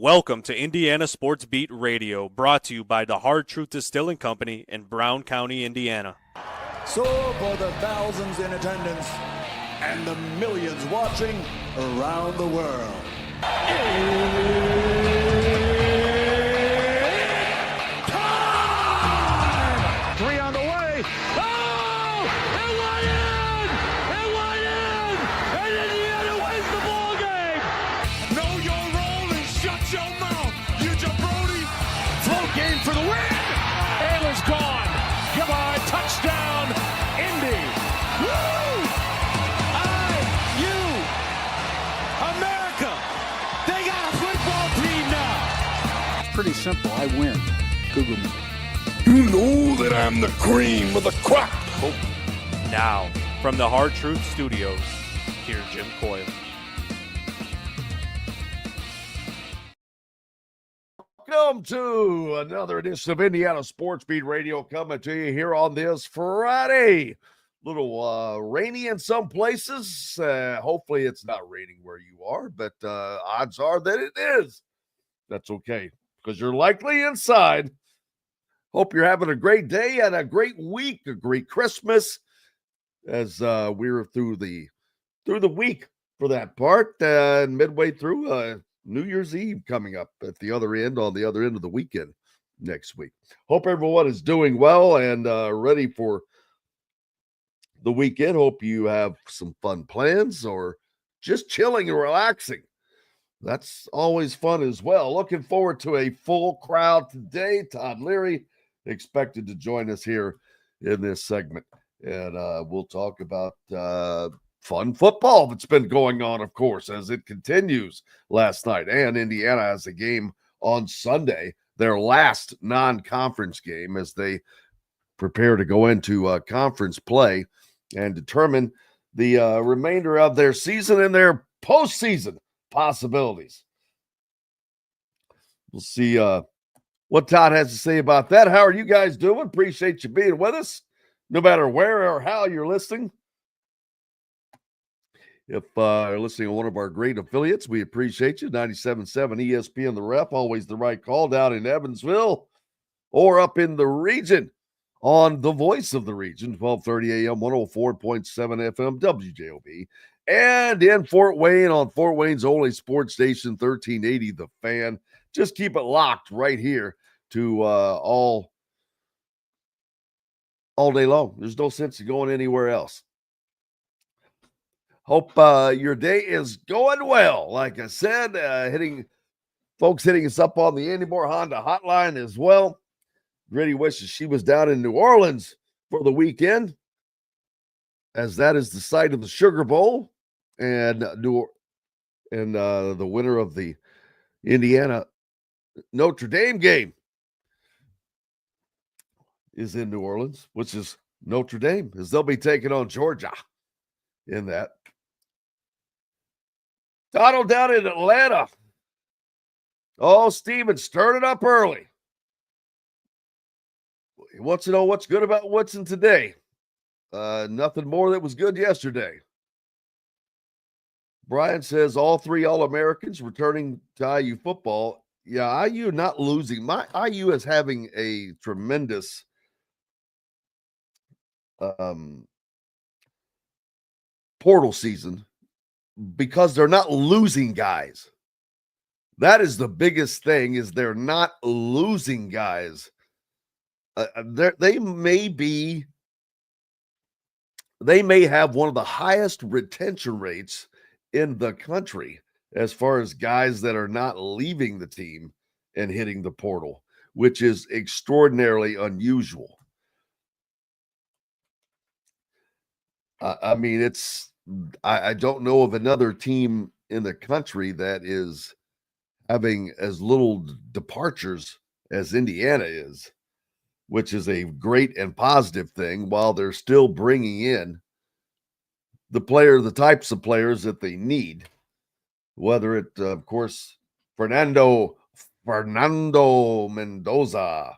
Welcome to Indiana Sports Beat Radio, brought to you by the Hard Truth Distilling Company in Brown County, Indiana. So for the thousands in attendance and the millions watching around the world. Time! Three on the way. Oh! It went in! It went in! And Indiana wins the ball game! Know your role and shut your mouth, you jabroni! Float game for the win! Ayler's gone! Goodbye, touchdown, Indy! Woo! IU! America! They got a football team now! Pretty simple. I win. Google me. You know that I'm the cream of the crop. Now, from the Hard Truth Studios, here's Jim Coyle. Welcome to another edition of Indiana Sports Beat Radio, coming to you here on this Friday. Little rainy in some places. Hopefully it's not raining where you are, but odds are that it is. That's okay, because you're likely inside. Hope you're having a great day and a great week, a great Christmas, as we're through the week for that part, and midway through New Year's Eve coming up at the other end, on the other end of the weekend next week. Hope everyone is doing well and ready for the weekend. Hope you have some fun plans or just chilling and relaxing. That's always fun as well. Looking forward to a full crowd today. Todd Leary expected to join us here in this segment, and we'll talk about fun football that's been going on, of course, as it continues last night. And Indiana has a game on Sunday, their last non-conference game, as they prepare to go into conference play and determine the remainder of their season and their postseason possibilities. We'll see what Todd has to say about that. How are you guys doing? Appreciate you being with us, no matter where or how you're listening. If you're listening to one of our great affiliates, we appreciate you. 97.7 ESPN The Ref, always the right call, down in Evansville or up in the region on the voice of the region, 1230 AM, 104.7 FM, WJOB, and in Fort Wayne on Fort Wayne's only sports station, 1380 The Fan. Just keep it locked right here to all day long. There's no sense in going anywhere else. Hope your day is going well. Like I said, folks hitting us up on the Andy Moore Honda hotline as well. Grady wishes she was down in New Orleans for the weekend, as that is the site of the Sugar Bowl and the winner of the Indiana Notre Dame game is in New Orleans, which is Notre Dame, as they'll be taking on Georgia in that. Donald down in Atlanta. Oh, Steven, stirred it up early. He wants to know what's good about Woodson today. Nothing more that was good yesterday. Brian says all three All-Americans returning to IU football. Yeah, IU not losing. My IU is having a tremendous portal season because they're not losing guys. That is the biggest thing, is they're not losing guys. They may have one of the highest retention rates in the country as far as guys that are not leaving the team and hitting the portal, which is extraordinarily unusual. I mean, I don't know of another team in the country that is having as little departures as Indiana is, which is a great and positive thing, while they're still bringing in the types of players that they need, whether it, of course, Fernando Mendoza.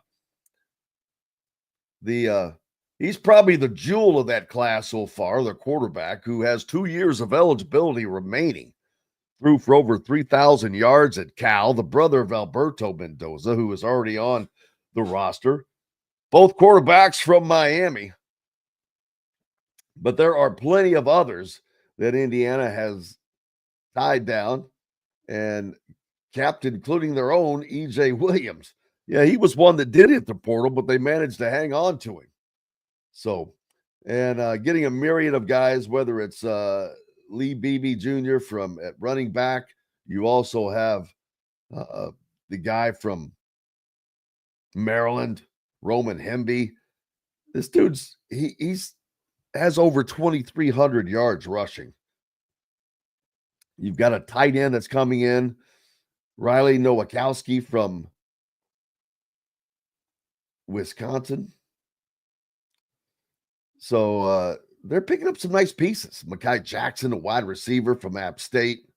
He's probably the jewel of that class so far, the quarterback, who has 2 years of eligibility remaining threw for over 3,000 yards at Cal, the brother of Alberto Mendoza, who is already on the roster. Both quarterbacks from Miami. But there are plenty of others that Indiana has tied down and capped, including their own E.J. Williams. Yeah, he was one that did hit the portal, but they managed to hang on to him. So, and getting a myriad of guys, whether it's Lee Beebe Jr. from at running back. You also have the guy from Maryland, Roman Hemby. This dude's he's has over 2,300 yards rushing. You've got a tight end that's coming in, Riley Nowakowski from Wisconsin. So they're picking up some nice pieces. Mekhi Jackson, a wide receiver from App State.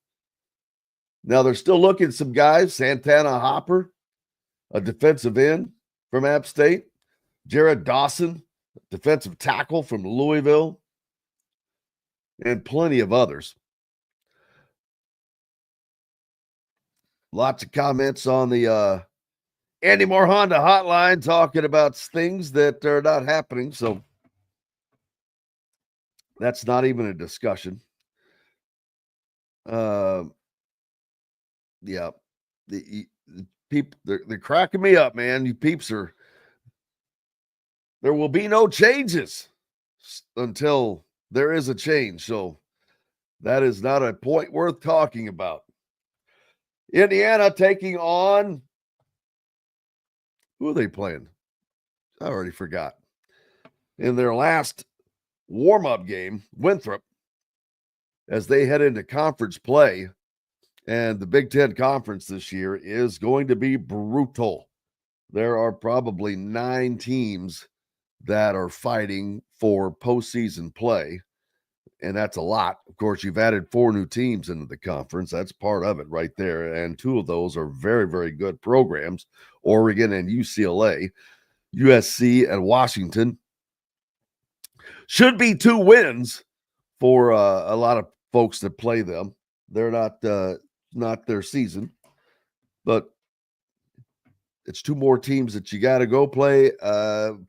Now they're still looking at some guys. Santana Hopper, a defensive end from App State. Jared Dawson, defensive tackle from Louisville. And plenty of others. Lots of comments on the Andy Moore Honda hotline talking about things that are not happening. So that's not even a discussion. Yeah, the people they're cracking me up, man. You peeps are. There will be no changes until there is a change. So that is not a point worth talking about. Indiana taking on, who are they playing? I already forgot. In their last warm-up game, Winthrop, as they head into conference play. And the Big Ten Conference this year is going to be brutal. There are probably 9 teams that are fighting for postseason play. And that's a lot. Of course, you've added 4 new teams into the conference. That's part of it right there. And 2 of those are very, very good programs, Oregon and UCLA. USC and Washington should be 2 wins for a lot of folks that play them. They're not their season, but it's 2 more teams that you got to go play.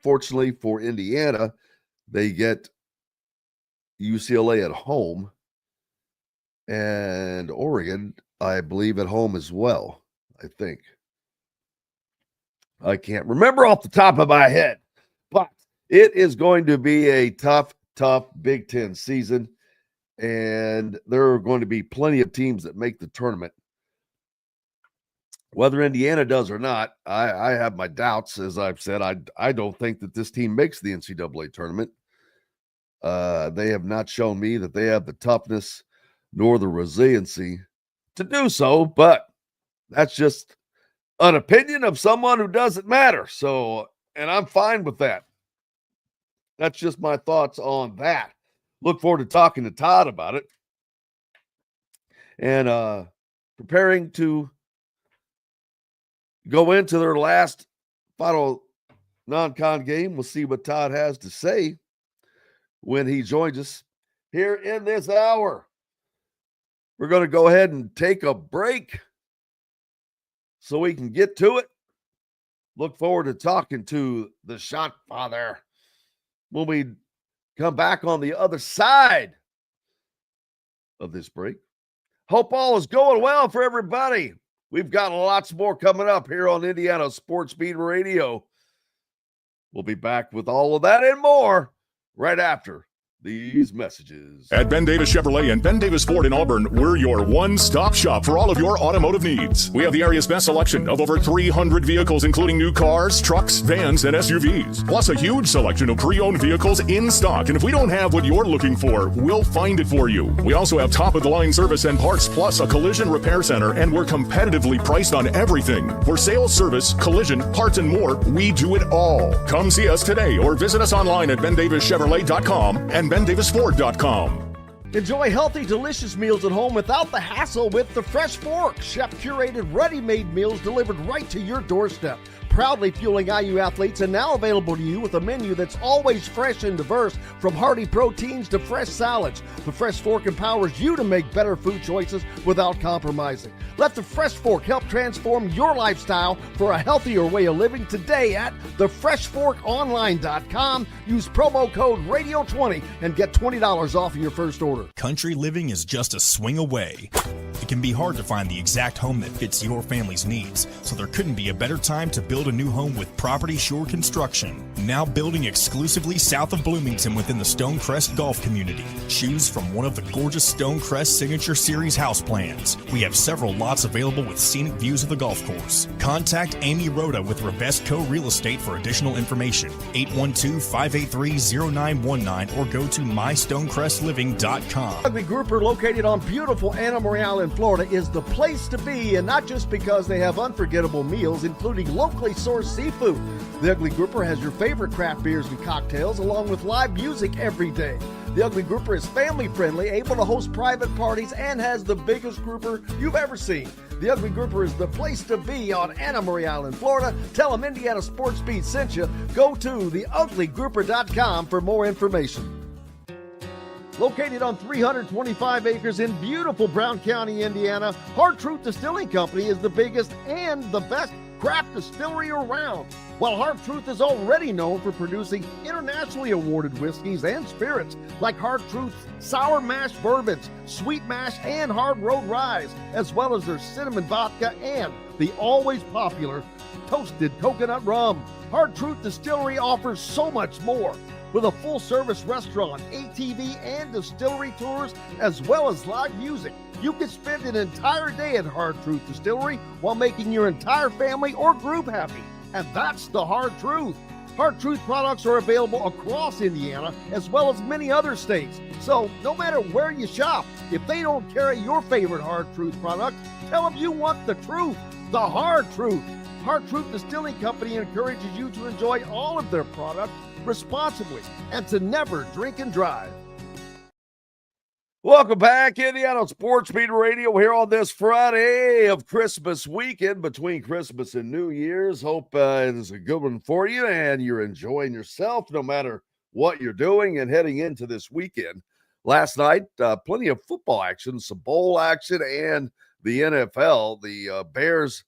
Fortunately for Indiana, they get UCLA at home and Oregon, I believe, at home as well. I think. I can't remember off the top of my head, but it is going to be a tough Big Ten season, and there are going to be plenty of teams that make the tournament. Whether Indiana does or not, I have my doubts. As I've said, I don't think that this team makes the NCAA tournament. They have not shown me that they have the toughness nor the resiliency to do so, but that's just an opinion of someone who doesn't matter. So, and I'm fine with that. That's just my thoughts on that. Look forward to talking to Todd about it. And preparing to go into their last final non-con game. We'll see what Todd has to say when he joins us here in this hour. We're going to go ahead and take a break so we can get to it. Look forward to talking to the Shot Father when we come back on the other side of this break. Hope all is going well for everybody. We've got lots more coming up here on Indiana Sports Beat Radio. We'll be back with all of that and more right after these messages. At Ben Davis Chevrolet and Ben Davis Ford in Auburn, we're your one-stop shop for all of your automotive needs. We have the area's best selection of over 300 vehicles, including new cars, trucks, vans, and SUVs. Plus a huge selection of pre-owned vehicles in stock. And if we don't have what you're looking for, we'll find it for you. We also have top-of-the-line service and parts, plus a collision repair center, and we're competitively priced on everything. For sales, service, collision, parts, and more, we do it all. Come see us today or visit us online at BenDavisChevrolet.com and BenDavisFord.com. Enjoy healthy, delicious meals at home without the hassle with the Fresh Fork. Chef-curated, ready-made meals delivered right to your doorstep. proudly fueling IU athletes and now available to you with a menu that's always fresh and diverse, from hearty proteins to fresh salads. The Fresh Fork empowers you to make better food choices without compromising. Let the Fresh Fork help transform your lifestyle for a healthier way of living today at thefreshforkonline.com. Use promo code RADIO20 and get $20 off of your first order. Country living is just a swing away. It can be hard to find the exact home that fits your family's needs, so there couldn't be a better time to build a new home with Property Shore Construction. Now building exclusively south of Bloomington within the Stonecrest Golf community. Choose from one of the gorgeous Stonecrest Signature Series house plans. We have several lots available with scenic views of the golf course. Contact Amy Rhoda with Revesco Real Estate for additional information. 812-583-0919 or go to mystonecrestliving.com. Ugly Grouper, located on beautiful Anna Morale in Florida, is the place to be, and not just because they have unforgettable meals, including locally sourced seafood. The Ugly Grouper has your favorite craft beers and cocktails, along with live music every day. The Ugly Grouper is family-friendly, able to host private parties, and has the biggest grouper you've ever seen. The Ugly Grouper is the place to be on Anna Marie Island, Florida. Tell them Indiana Sports Beat sent you. Go to theuglygrouper.com for more information. Located on 325 acres in beautiful Brown County, Indiana, Hard Truth Distilling Company is the biggest and the best craft distillery around. While Hard Truth is already known for producing internationally awarded whiskeys and spirits like Hard Truth's sour mash bourbons, sweet mash, and hard road ryes, as well as their cinnamon vodka and the always popular toasted coconut rum, Hard Truth Distillery offers so much more. With a full-service restaurant, ATV, and distillery tours, as well as live music, you can spend an entire day at Hard Truth Distillery while making your entire family or group happy. And that's the Hard Truth. Hard Truth products are available across Indiana, as well as many other states. So no matter where you shop, if they don't carry your favorite Hard Truth product, tell them you want the truth, the Hard Truth. Hard Truth Distilling Company encourages you to enjoy all of their products responsibly and to never drink and drive. Welcome back, Indiana Sports Beat Radio, here on this Friday of Christmas weekend, between Christmas and New Year's. Hope it is a good one for you and you're enjoying yourself no matter what you're doing and heading into this weekend. Last night, plenty of football action, some bowl action, and the NFL. The Bears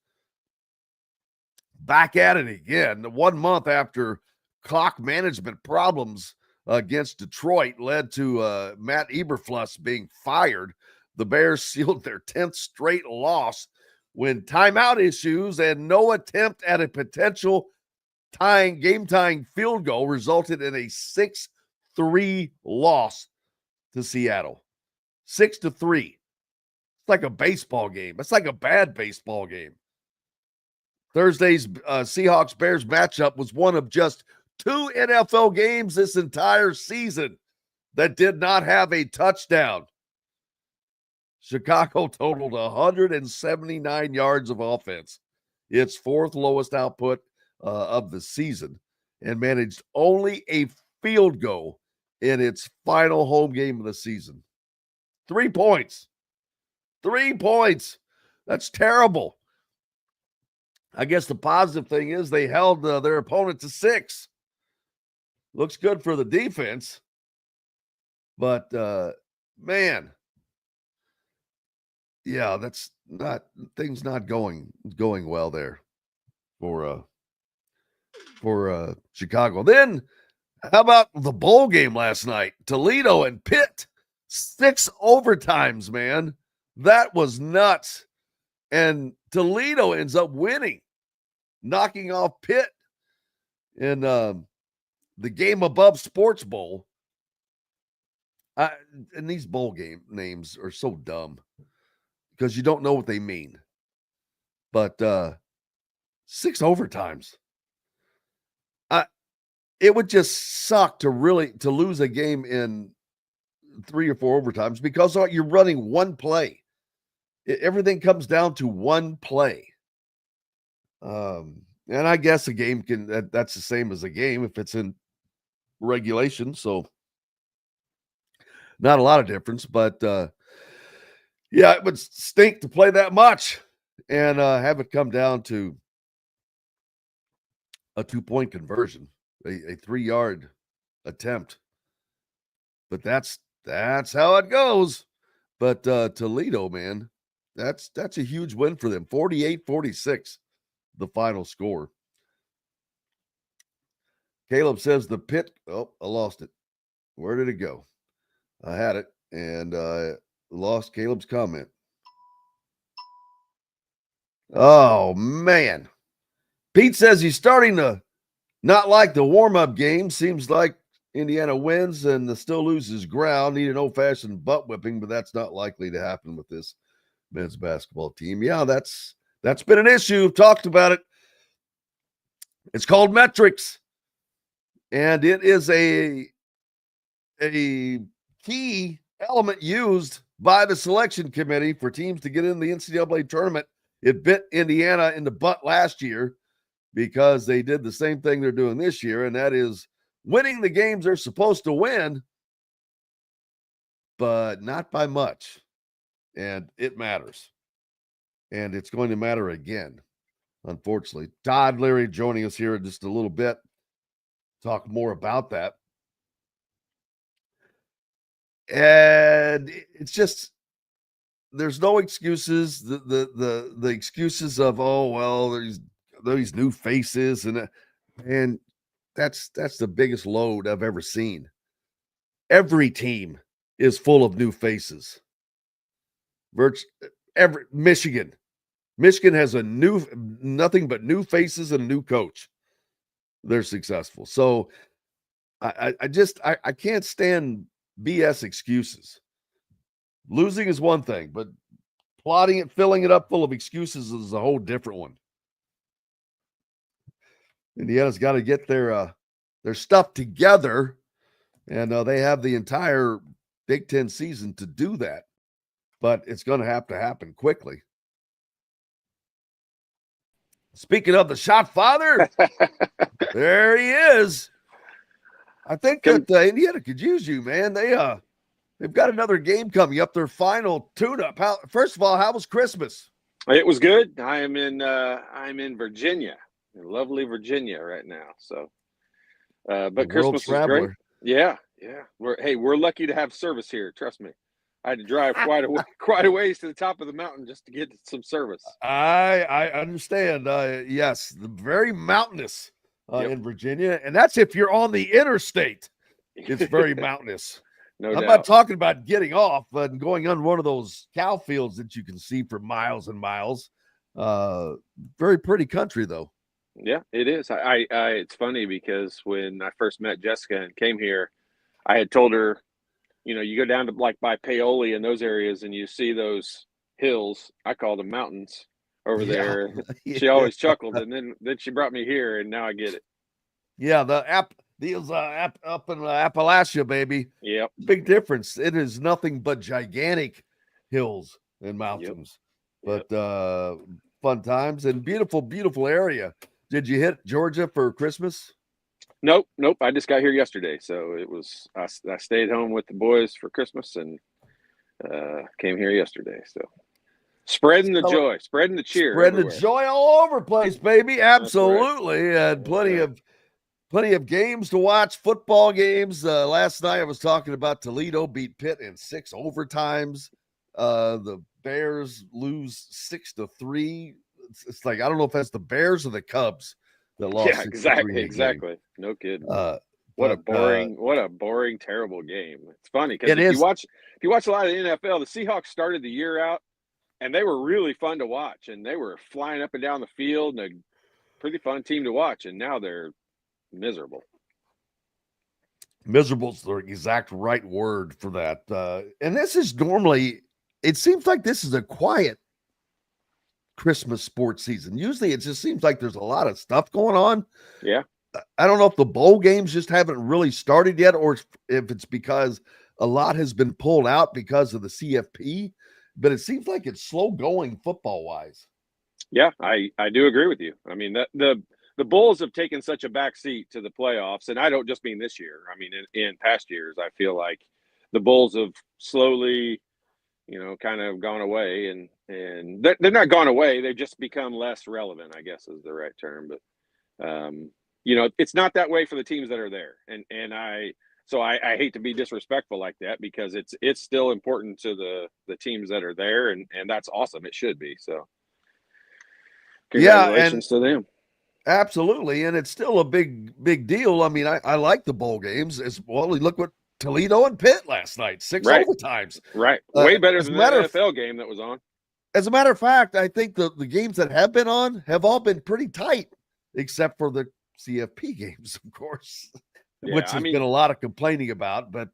back at it again. 1 month after clock management problems against Detroit led to Matt Eberflus being fired, the Bears sealed their 10th straight loss when timeout issues and no attempt at a potential game-tying field goal resulted in a 6-3 loss to Seattle. 6-3. It's like a baseball game. It's like a bad baseball game. Thursday's Seahawks-Bears matchup was one of just 2 NFL games this entire season that did not have a touchdown. Chicago totaled 179 yards of offense, its 4th lowest output of the season, and managed only a field goal in its final home game of the season. 3 points. 3 points. That's terrible. I guess the positive thing is they held their opponent to 6. Looks good for the defense. But, man, yeah, that's not things not going well there for Chicago. Then how about the bowl game last night? Toledo and Pitt, 6 overtimes, man. That was nuts. And Toledo ends up winning, knocking off Pitt in the Game Above Sports Bowl. And these bowl game names are so dumb because you don't know what they mean. But 6 overtimes. It would just suck to lose a game in 3 or 4 overtimes because you're running one play. Everything comes down to one play. And I guess a game that's the same as a game if it's in regulation. So not a lot of difference, but yeah, it would stink to play that much and have it come down to a 2-point conversion, a 3-yard attempt. But that's how it goes. But Toledo, man, that's a huge win for them. 48-46, the final score. Caleb says the pit. Oh, I lost it. Where did it go? I had it and lost Caleb's comment. Oh, man. Pete says he's starting to not like the warm-up game. Seems like Indiana wins and still loses ground. Need an old-fashioned butt whipping, but that's not likely to happen with this men's basketball team. Yeah, that's been an issue. We've talked about it. It's called metrics. And it is a key element used by the selection committee for teams to get in the NCAA tournament. It bit Indiana in the butt last year because they did the same thing they're doing this year, and that is winning the games they're supposed to win, but not by much. And it matters. And it's going to matter again, unfortunately. Todd, Leary joining us here in just a little bit. Talk more about that. And it's just, there's no excuses. The excuses of, oh, well, there's these new faces and that's the biggest load I've ever seen. Every team is full of new faces. Michigan has nothing but new faces and a new coach. They're successful. So I can't stand BS excuses. Losing is one thing, but plotting it, filling it up full of excuses is a whole different one. Indiana's got to get their stuff together, and they have the entire Big Ten season to do that. But it's going to happen quickly. Speaking of the shot father, there he is. I think that Indiana could use you, man. They've got another game coming up, their final tune-up. First of all, how was Christmas? It was good. I'm in Virginia, in lovely Virginia right now. So, but Christmas was great. Yeah. We're lucky to have service here. Trust me. I had to drive quite a ways to the top of the mountain just to get some service. I understand. Yes, very mountainous in Virginia, and that's if you're on the interstate. It's very mountainous. No I'm doubt. not talking about getting off and going on one of those cow fields that you can see for miles and miles. Very pretty country, though. Yeah, it is. It's funny because when I first met Jessica and came here, I had told her, you go down to like by Paoli and those areas and you see those hills. I call them mountains over there. She always chuckled. And then she brought me here and now I get it. Yeah. Up in Appalachia, baby. Yep. Big difference. It is nothing but gigantic hills and mountains, but fun times and beautiful, beautiful area. Did you hit Georgia for Christmas? Nope. I just got here yesterday, so it was. I stayed home with the boys for Christmas and came here yesterday. So spreading the joy, spreading the cheer, spreading the joy all over the place, baby. Absolutely, and plenty of games to watch. Football games. Last night I was talking about Toledo beat Pitt in 6 overtimes. The Bears lose 6-3. It's like I don't know if that's the Bears or the Cubs that lost. Yeah, exactly. No kidding. What a boring, terrible game. It's funny because if you watch a lot of the NFL, the Seahawks started the year out and they were really fun to watch and they were flying up and down the field and a pretty fun team to watch. And now they're miserable. Miserable is the exact right word for that. And this is normally, it seems like this is a quiet Christmas sports season. Usually it just seems like there's a lot of stuff going on. Yeah. I don't know if the bowl games just haven't really started yet or if it's because a lot has been pulled out because of the CFP, but it seems like it's slow going football wise. Yeah, I do agree with you. I mean, the Bulls have taken such a back seat to the playoffs, and I don't just mean this year. I mean, in past years, I feel like the Bulls have slowly, kind of gone away, and they're not gone away. They've just become less relevant, I guess is the right term. But it's not that way for the teams that are there. And I hate to be disrespectful like that, because it's still important to the teams that are there, and that's awesome. It should be. So congratulations to them. Absolutely. And it's still a big deal. I mean, I like the bowl games as well. Look what Toledo and Pitt last night, 6 overtimes. Right. Way better than the NFL game that was on. As a matter of fact, I think the games that have been on have all been pretty tight, except for the CFP games, of course, which has been a lot of complaining about. But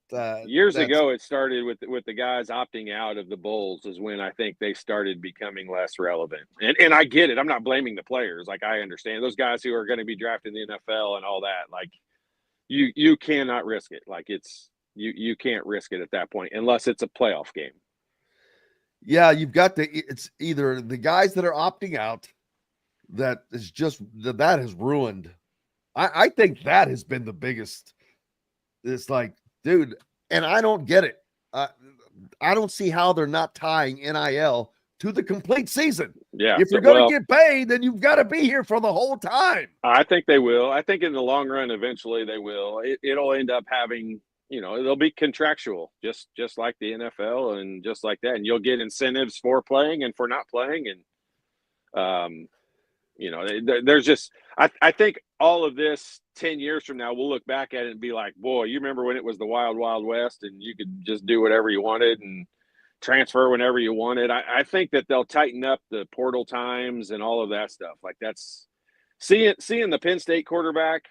years ago, it started with the guys opting out of the bowls is when I think they started becoming less relevant. And I get it. I'm not blaming the players. Like, I understand those guys who are going to be drafted in the NFL and all that. Like, you cannot risk it. Like, you can't risk it at that point unless it's a playoff game. Yeah, it's either the guys that are opting out that has ruined. I think that has been the biggest. It's like, dude, and I don't get it. I don't see how they're not tying NIL to the complete season. Yeah. If you're going to get paid, then you've got to be here for the whole time. I think they will. I think in the long run, eventually they will. It'll end up having, it'll be contractual, just like the NFL and just like that. And you'll get incentives for playing and for not playing. And, there's just, I think all of this 10 years from now, we'll look back at it and be like, boy, you remember when it was the wild, wild west and you could just do whatever you wanted and transfer whenever you wanted. I think that they'll tighten up the portal times and all of that stuff. Like, that's seeing the Penn State quarterback,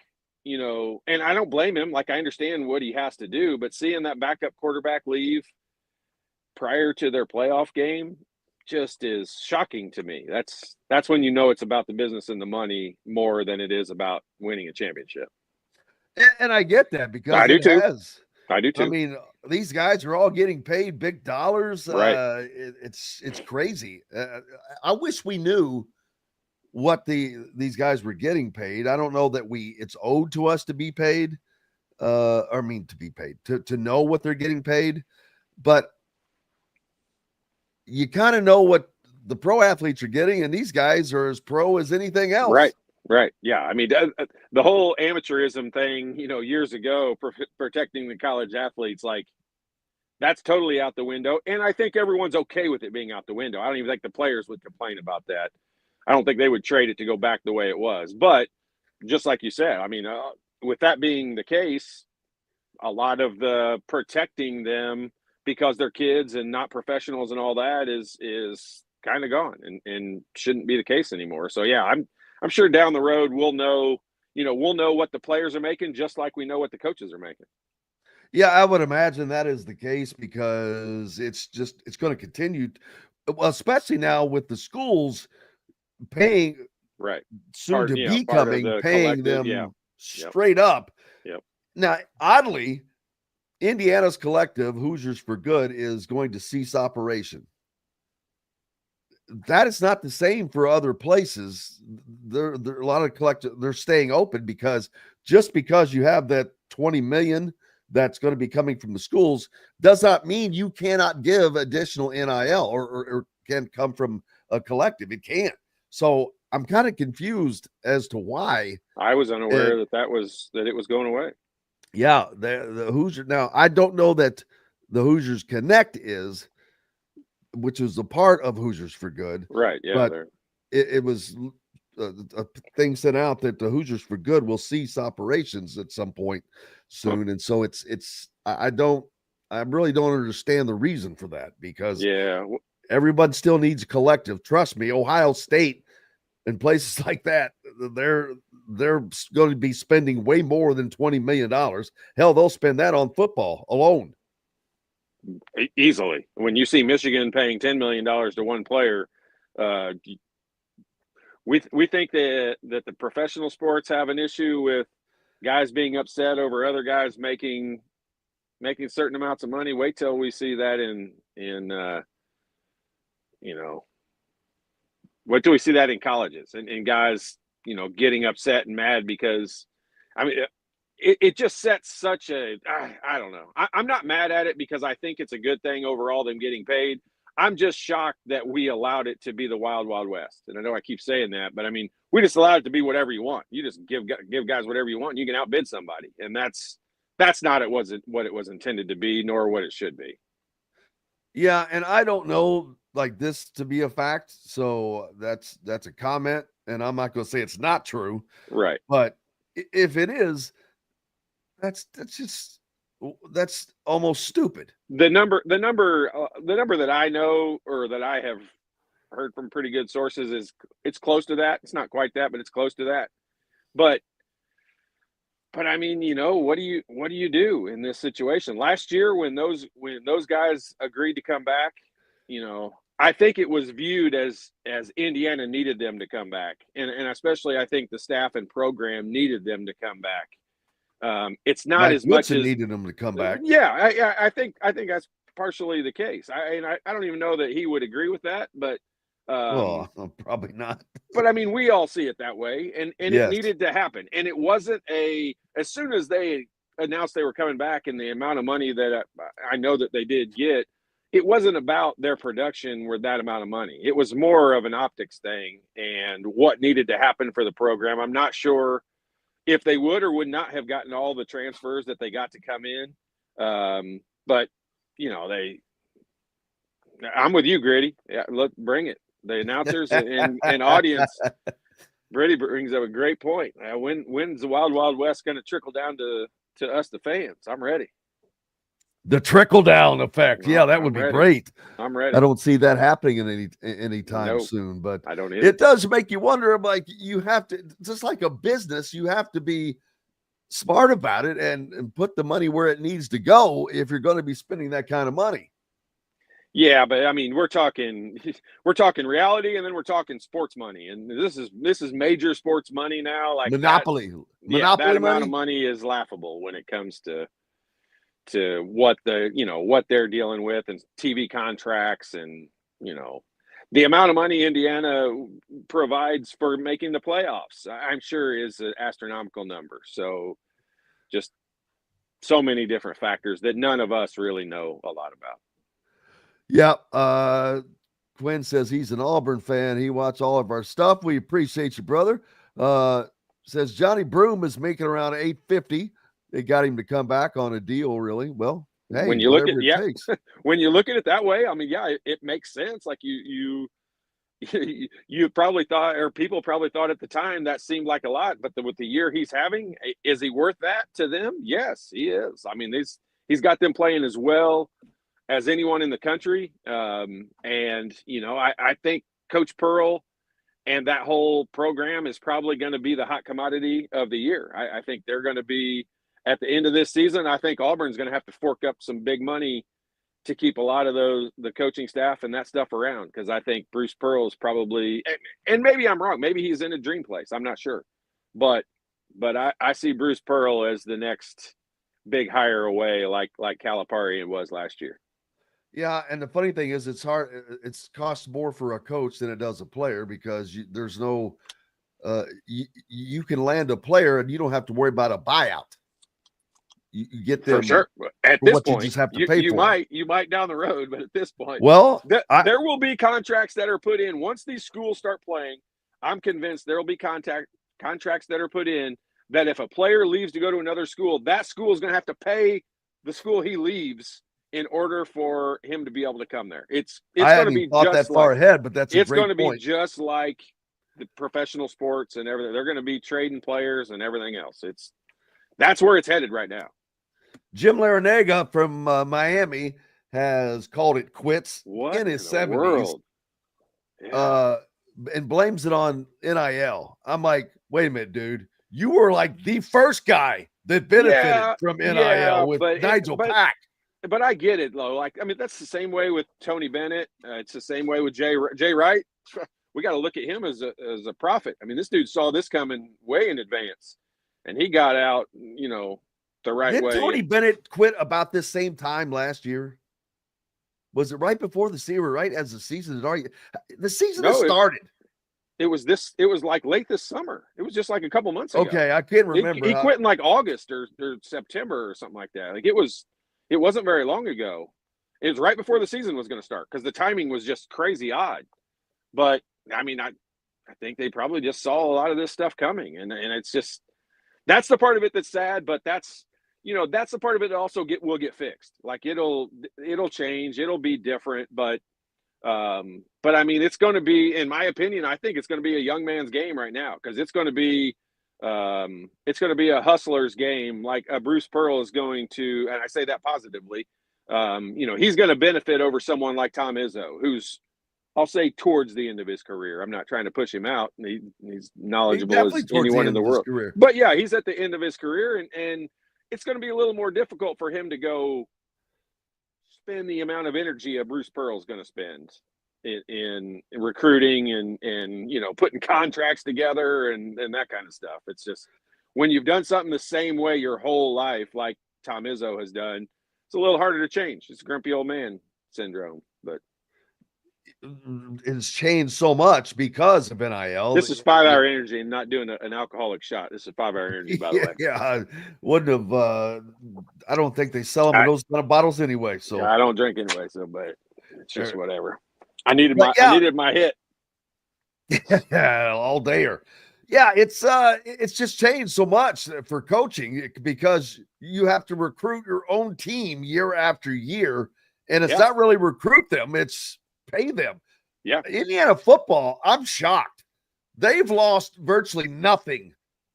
and I don't blame him. Like, I understand what he has to do, but seeing that backup quarterback leave prior to their playoff game just is shocking to me. That's when it's about the business and the money more than it is about winning a championship. And I get that, because I do too. I do too. I mean, these guys are all getting paid big dollars. Right. It's crazy. I wish we knew what these guys were getting paid. I don't know that it's owed to us to be paid. To be paid, to know what they're getting paid, but you kind of know what the pro athletes are getting, and these guys are as pro as anything else. Right. Yeah. I mean, the whole amateurism thing, years ago, protecting the college athletes, like, that's totally out the window. And I think everyone's okay with it being out the window. I don't even think the players would complain about that. I don't think they would trade it to go back the way it was. But just like you said, I mean, with that being the case, a lot of the protecting them because they're kids and not professionals and all that is kind of gone and shouldn't be the case anymore. So yeah, I'm sure down the road we'll know what the players are making, just like we know what the coaches are making. Yeah, I would imagine that is the case, because it's going to continue, especially now with the schools paying soon to be coming, paying them straight up. Yep. Now, oddly, Indiana's collective, Hoosiers for Good, is going to cease operation. That is not the same for other places. There are a lot of collective, they're staying open, because just because you have that $20 million that's going to be coming from the schools does not mean you cannot give additional NIL or can come from a collective. It can't. So I'm kind of confused as to why. I was unaware that it was going away. Yeah, the Hoosier. Now, I don't know that the Hoosiers Connect is, which is a part of Hoosiers for Good. Right, yeah. But it was a thing sent out that the Hoosiers for Good will cease operations at some point soon. And so I really don't understand the reason for that, because everyone still needs a collective. Trust me, Ohio State and places like that, they're going to be spending way more than $20 million. Hell, they'll spend that on football alone. Easily. When you see Michigan paying $10 million to one player, we think that the professional sports have an issue with guys being upset over other guys making certain amounts of money. Wait till we see that wait till we see that in colleges and guys, getting upset and mad because, I mean, it just sets such a, I don't know. I'm not mad at it because I think it's a good thing overall, them getting paid. I'm just shocked that we allowed it to be the wild, wild west. And I know I keep saying that, but I mean, we just allowed it to be whatever you want. You just give guys whatever you want. And you can outbid somebody, and that's not what it was intended to be, nor what it should be. Yeah, and I don't know like this to be a fact, so that's a comment, and I'm not going to say it's not true, right? But if it is, that's almost stupid. The number that I know, or that I have heard from pretty good sources, is it's close to that. It's not quite that, but it's close to that. But I mean, what do you do in this situation? Last year, when those guys agreed to come back, I think it was viewed as Indiana needed them to come back, and especially I think the staff and program needed them to come back. It's not Mike as much Woodson as needed them to come back. Yeah, I think that's partially the case. I don't even know that he would agree with that, but probably not. But I mean, we all see it that way, and yes. It needed to happen. And it wasn't as soon as they announced they were coming back, and the amount of money that I know that they did get, it wasn't about their production with that amount of money. It was more of an optics thing and what needed to happen for the program. I'm not sure if they would or would not have gotten all the transfers that they got to come in. But I'm with you, Gritty. Yeah, bring it. The announcers and audience. Gritty brings up a great point. When's the Wild Wild West going to trickle down to us, the fans? I'm ready. The trickle down effect. Yeah, that would be great. I'm ready. I don't see that happening in any time soon, but I don't either. It does make you wonder. Like, you have to, just like a business, you have to be smart about it and put the money where it needs to go if you're going to be spending that kind of money. Yeah, but I mean, we're talking reality, and then we're talking sports money, and this is major sports money now. Like monopoly. That money? amount of money is laughable when it comes to what what they're dealing with, and TV contracts, and the amount of money Indiana provides for making the playoffs, I'm sure is an astronomical number. So just so many different factors that none of us really know a lot about. Yeah. Quinn says he's an Auburn fan. He watched all of our stuff. We appreciate you, brother. Says Johnny Broom is making around $850. They got him to come back on a deal, really. Well, hey, when you look at when you look at it that way, I mean, yeah, it makes sense. Like you probably thought, or people probably thought at the time, that seemed like a lot, but with the year he's having, is he worth that to them? Yes, he is. I mean, he's got them playing as well as anyone in the country. And I think Coach Pearl and that whole program is probably going to be the hot commodity of the year. I think they're going to be, at the end of this season, I think Auburn's going to have to fork up some big money to keep a lot of the coaching staff and that stuff around, because I think Bruce Pearl is probably, and maybe I'm wrong, maybe he's in a dream place, I'm not sure, but I see Bruce Pearl as the next big hire away, like Calipari was last year. Yeah, and the funny thing is, it's hard. It's costs more for a coach than it does a player, because there's no you can land a player and you don't have to worry about a buyout. You get them for sure. At this point, you just have to pay you for. You might down the road, but at this point, well, there will be contracts that are put in once these schools start playing. I'm convinced there will be contracts that are put in that if a player leaves to go to another school, that school is going to have to pay the school he leaves in order for him to be able to come there. It's going to be thought just that far ahead, but that's it's going to point. be just like the professional sports and everything. They're going to be trading players and everything else. That's where it's headed right now. Jim Larinaga from Miami has called it quits in his 70s. Yeah. And blames it on NIL. I'm like, wait a minute, dude. You were like the first guy that benefited from NIL with Nigel Pack. But I get it, though. Like, I mean, that's the same way with Tony Bennett. It's the same way with Jay Wright. We got to look at him as a prophet. I mean, this dude saw this coming way in advance, and he got out, the right way. Did Tony Bennett quit about this same time last year? Was it right before the season, right as the season had already? The season had started. It was like late this summer. It was just like a couple months ago. Okay, I can't remember. He quit in like August or September or something like that. Like it wasn't very long ago. It was right before the season was going to start because the timing was just crazy odd. But I mean, I think they probably just saw a lot of this stuff coming, and it's just that's the part of it that's sad. But that's the part of it that also will get fixed. Like it'll change, it'll be different. But I mean, it's going to be, in my opinion, I think it's going to be a young man's game right now because it's going to be a hustler's game. Like Bruce Pearl is going to, and I say that positively. He's going to benefit over someone like Tom Izzo, who's, I'll say, towards the end of his career. I'm not trying to push him out. He's knowledgeable as anyone in the world. But yeah, he's at the end of his career, and it's going to be a little more difficult for him to go spend the amount of energy a Bruce Pearl is going to spend in recruiting and putting contracts together and that kind of stuff. It's just when you've done something the same way your whole life, like Tom Izzo has done, it's a little harder to change. It's grumpy old man syndrome, but it's changed so much because of NIL. This is 5 Hour Energy and not doing an alcoholic shot. This is 5 Hour Energy, by the way. Yeah, I wouldn't have. I don't think they sell them in those kind of bottles anyway. So yeah, I don't drink anyway. So, but it's just whatever. I needed my hit. Yeah, all dayer. Yeah, it's just changed so much for coaching because you have to recruit your own team year after year, and it's not really recruit them; it's pay them. Yeah. Indiana football, I'm shocked. They've lost virtually nothing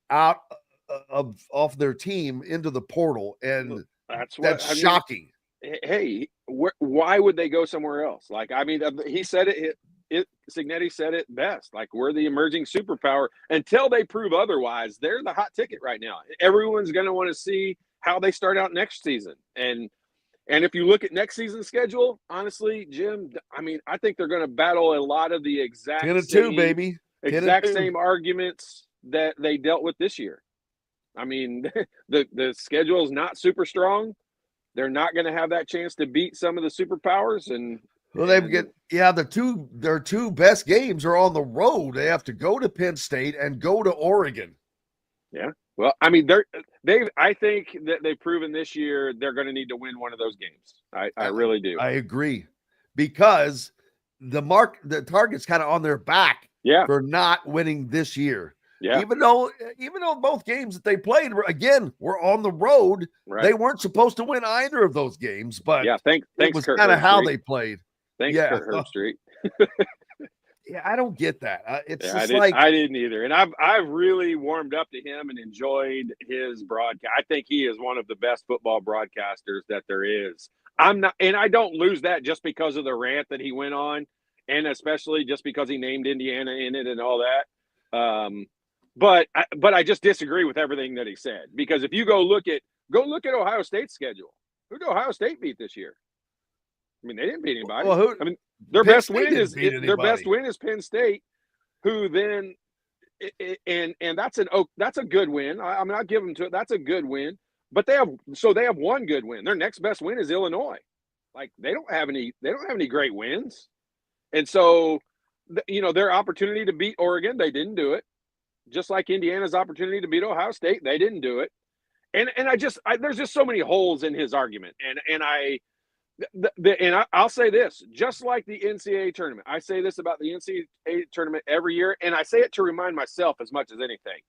out of their team into the portal, and that's shocking. Hey, why would they go somewhere else? Like, I mean, he said it. Signetti said it best. Like, we're the emerging superpower. Until they prove otherwise, they're the hot ticket right now. Everyone's going to want to see how they start out next season. And if you look at next season's schedule, honestly, Jim, I mean, I think they're going to battle a lot of the exact 10-2, baby. Same arguments that they dealt with this year. I mean, the schedule is not super strong. They're not going to have that chance to beat some of the superpowers. Their two best games are on the road. They have to go to Penn State and go to Oregon. Yeah. Well, I mean, I think that they've proven this year they're going to need to win one of those games. I really do. I agree, because the target's kind of on their back for not winning this year. Yeah. Even though both games that they played were on the road, they weren't supposed to win either of those games. But thanks, it was kind of how they played. Thanks, Kurt Herbstreit. Yeah, I don't get that. I didn't either. And I've really warmed up to him and enjoyed his broadcast. I think he is one of the best football broadcasters that there is. I don't lose that just because of the rant that he went on, and especially just because he named Indiana in it and all that. But I just disagree with everything that he said, because if you go look at Ohio State's schedule, who did Ohio State beat this year? I mean, they didn't beat anybody. Well, their best win is Penn State, who then and that's a good win. I mean, I'll give them to it. That's a good win. But they have one good win. Their next best win is Illinois. Like, they don't have any great wins. And so, their opportunity to beat Oregon, they didn't do it. Just like Indiana's opportunity to beat Ohio State, they didn't do it. And there's just so many holes in his argument. And I'll say this, just like the NCAA tournament, I say this about the NCAA tournament every year, and I say it to remind myself as much as anything,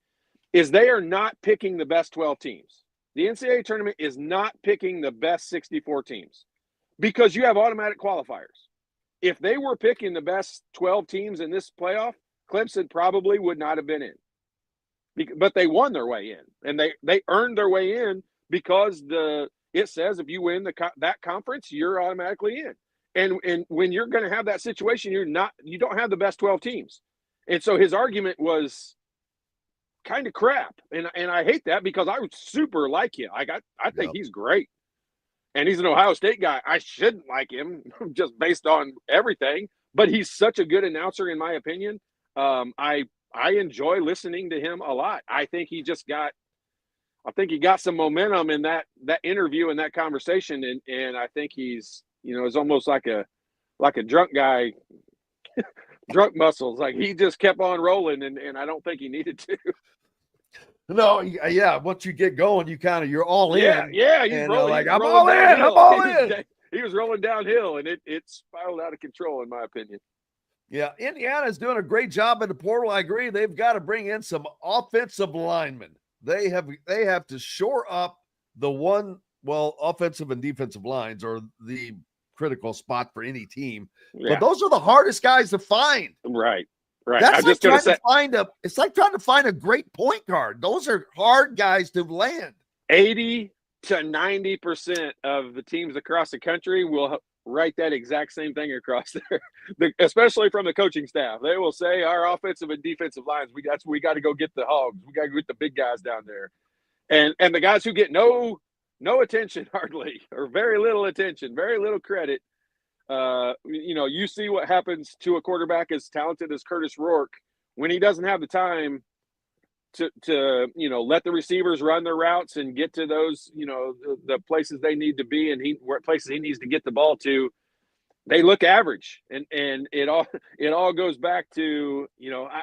is they are not picking the best 12 teams. The NCAA tournament is not picking the best 64 teams, because you have automatic qualifiers. If they were picking the best 12 teams in this playoff, Clemson probably would not have been in. But they won their way in, and they earned their way in because it says if you win that conference, you're automatically in. And when you're going to have that situation, you don't have the best 12 teams. And so his argument was kind of crap, and I hate that, because I would super like him. I think he's great, and he's an Ohio State guy. I shouldn't like him just based on everything, but he's such a good announcer, in my opinion. I enjoy listening to him a lot. I think he got some momentum in that interview and that conversation, and I think he's it's almost like a drunk guy, drunk muscles. Like, he just kept on rolling, and I don't think he needed to. No, yeah. Once you get going, you're all in. Yeah, I'm all in. He was rolling downhill, and it spiraled out of control, in my opinion. Yeah, Indiana's doing a great job in the portal. I agree. They've got to bring in some offensive linemen. They have to shore up offensive and defensive lines are the critical spot for any team. Yeah. But those are the hardest guys to find. Right. That's like it's like trying to find a great point guard. Those are hard guys to land. 80 to 90% of the teams across the country will write that exact same thing across there, especially from the coaching staff. They will say our offensive and defensive lines, we got to go get the hogs. We got to get the big guys down there. And the guys who get no attention hardly, or very little attention, very little credit. You see what happens to a quarterback as talented as Curtis Rourke when he doesn't have the time to let the receivers run their routes and get to those, the places they need to be, and places he needs to get the ball to. They look average, and it all goes back to,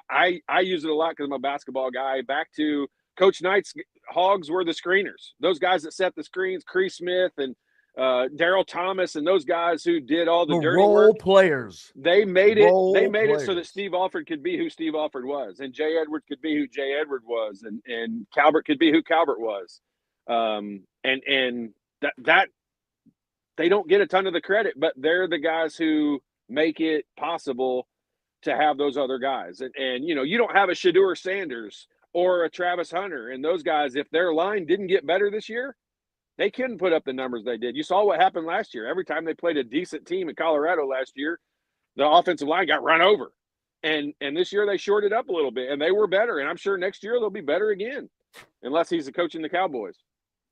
I use it a lot because I'm a basketball guy, back to Coach Knight's hogs were the screeners. Those guys that set the screens, Cree Smith and Daryl Thomas and those guys who did all the dirty role work. Players. They made it so that Steve Alford could be who Steve Alford was, and Jay Edward could be who Jay Edward was, and Calvert could be who Calvert was. And that they don't get a ton of the credit, but they're the guys who make it possible to have those other guys. And you don't have a Shadur Sanders or a Travis Hunter, and those guys, if their line didn't get better this year, they couldn't put up the numbers they did. You saw what happened last year. Every time they played a decent team in Colorado last year, the offensive line got run over. And this year they shorted up a little bit, and they were better. And I'm sure next year they'll be better again, unless he's coaching the Cowboys.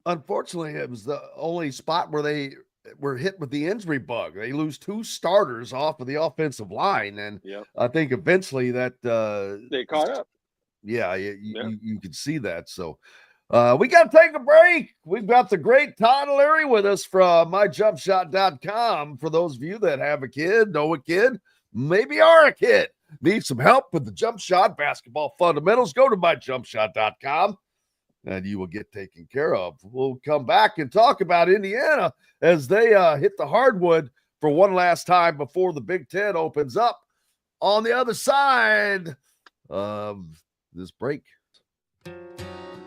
Unfortunately, it was the only spot where they were hit with the injury bug. They lose 2 starters off of the offensive line, and I think eventually that they caught up. Yeah, you can see that. So we got to take a break. We've got the great Todd and Leary with us from myjumpshot.com. For those of you that have a kid, know a kid, maybe are a kid, need some help with the jump shot, basketball fundamentals, go to myjumpshot.com and you will get taken care of. We'll come back and talk about Indiana as they hit the hardwood for one last time before the Big Ten opens up on the other side of this break.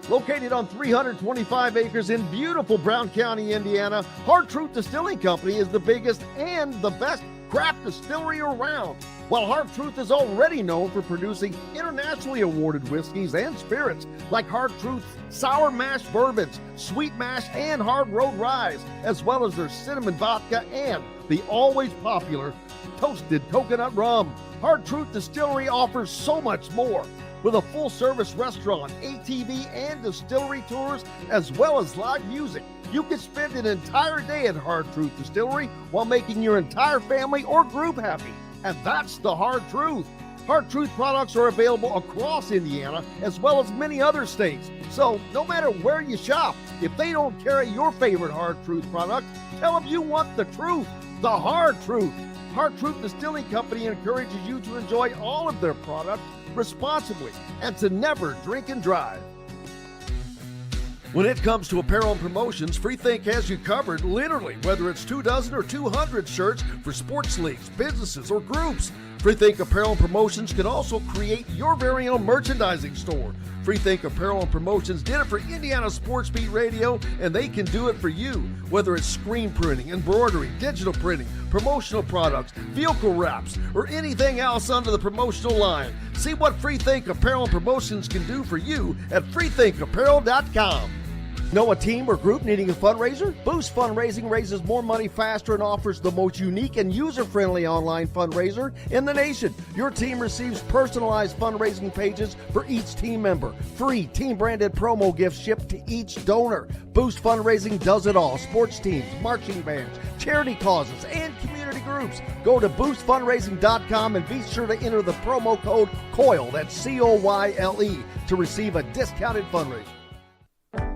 Located on 325 acres in beautiful Brown County, Indiana, Hard Truth Distilling Company is the biggest and the best craft distillery around. While Hard Truth is already known for producing internationally awarded whiskeys and spirits like Hard Truth Sour Mash Bourbons, Sweet Mash, and Hard Road Ryes, as well as their cinnamon vodka and the always popular Toasted Coconut Rum. Hard Truth Distillery offers so much more. With a full-service restaurant, ATV, and distillery tours, as well as live music, you can spend an entire day at Hard Truth Distillery while making your entire family or group happy. And that's the Hard Truth. Hard Truth products are available across Indiana, as well as many other states. So no matter where you shop, if they don't carry your favorite Hard Truth product, tell them you want the truth, the Hard Truth. Hard Truth Distilling Company encourages you to enjoy all of their products responsibly and to never drink and drive. When it comes to apparel and promotions, Freethink has you covered, literally, whether it's 24 or 200 shirts for sports leagues, businesses, or groups. Freethink Apparel and Promotions can also create your very own merchandising store. Freethink Apparel and Promotions did it for Indiana Sports Beat Radio, and they can do it for you. Whether it's screen printing, embroidery, digital printing, promotional products, vehicle wraps, or anything else under the promotional line. See what Freethink Apparel and Promotions can do for you at freethinkapparel.com. Know a team or group needing a fundraiser? Boost Fundraising raises more money faster and offers the most unique and user-friendly online fundraiser in the nation. Your team receives personalized fundraising pages for each team member. Free team-branded promo gifts shipped to each donor. Boost Fundraising does it all. Sports teams, marching bands, charity causes, and community groups. Go to boostfundraising.com and be sure to enter the promo code COYLE, that's COYLE, to receive a discounted fundraiser.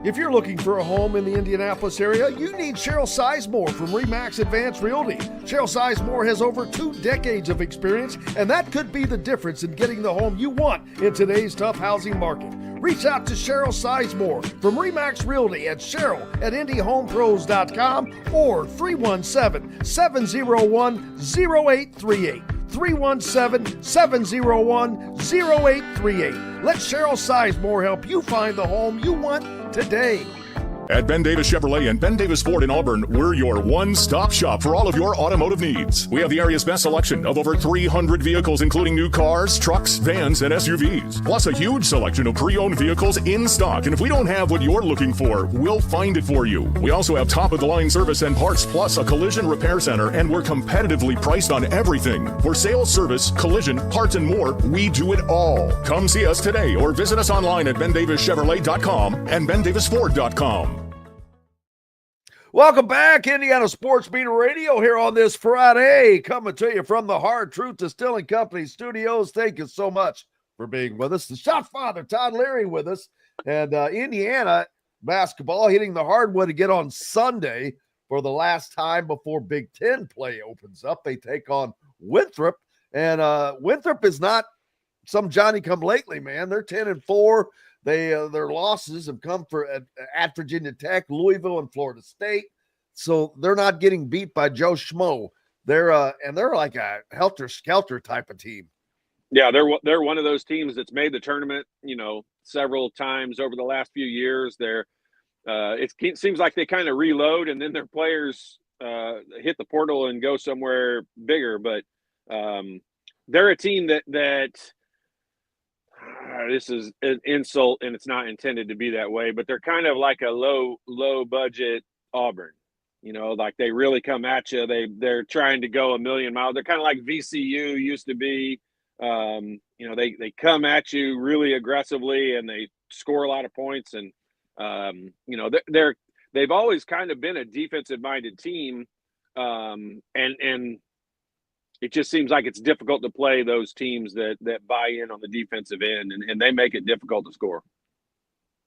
If you're looking for a home in the Indianapolis area, you need Cheryl Sizemore from Remax Advanced Realty. Cheryl Sizemore has over 2 decades of experience, and that could be the difference in getting the home you want in today's tough housing market. Reach out to Cheryl Sizemore from Remax Realty at Cheryl@IndyHomePros.com or 317-701-0838. 317-701-0838. Let Cheryl Sizemore help you find the home you want today. At Ben Davis Chevrolet and Ben Davis Ford in Auburn, we're your one-stop shop for all of your automotive needs. We have the area's best selection of over 300 vehicles, including new cars, trucks, vans, and SUVs. Plus a huge selection of pre-owned vehicles in stock. And if we don't have what you're looking for, we'll find it for you. We also have top-of-the-line service and parts, plus a collision repair center, and we're competitively priced on everything. For sales, service, collision, parts, and more, we do it all. Come see us today or visit us online at BenDavisChevrolet.com and BenDavisFord.com. Welcome back, Indiana Sports Beat Radio here on this Friday, coming to you from the Hard Truth Distilling Company studios. Thank you so much for being with us. The shot father, Todd Leary, with us. And Indiana basketball hitting the hardwood again on Sunday for the last time before Big Ten play opens up. They take on Winthrop, and Winthrop is not some Johnny-come-lately, man. They're 10-4. Their losses have come at Virginia Tech, Louisville, and Florida State. So they're not getting beat by Joe Schmo. They're like a helter-skelter type of team. Yeah, they're one of those teams that's made the tournament, several times over the last few years. It seems like they kind of reload, and then their players hit the portal and go somewhere bigger. But they're a team that this is an insult, and it's not intended to be that way, but they're kind of like a low budget Auburn. Like they really come at you. They're trying to go a million miles. They're kind of like VCU used to be. They come at you really aggressively, and they score a lot of points. And they've always kind of been a defensive minded team, and it just seems like it's difficult to play those teams that buy in on the defensive end, and they make it difficult to score.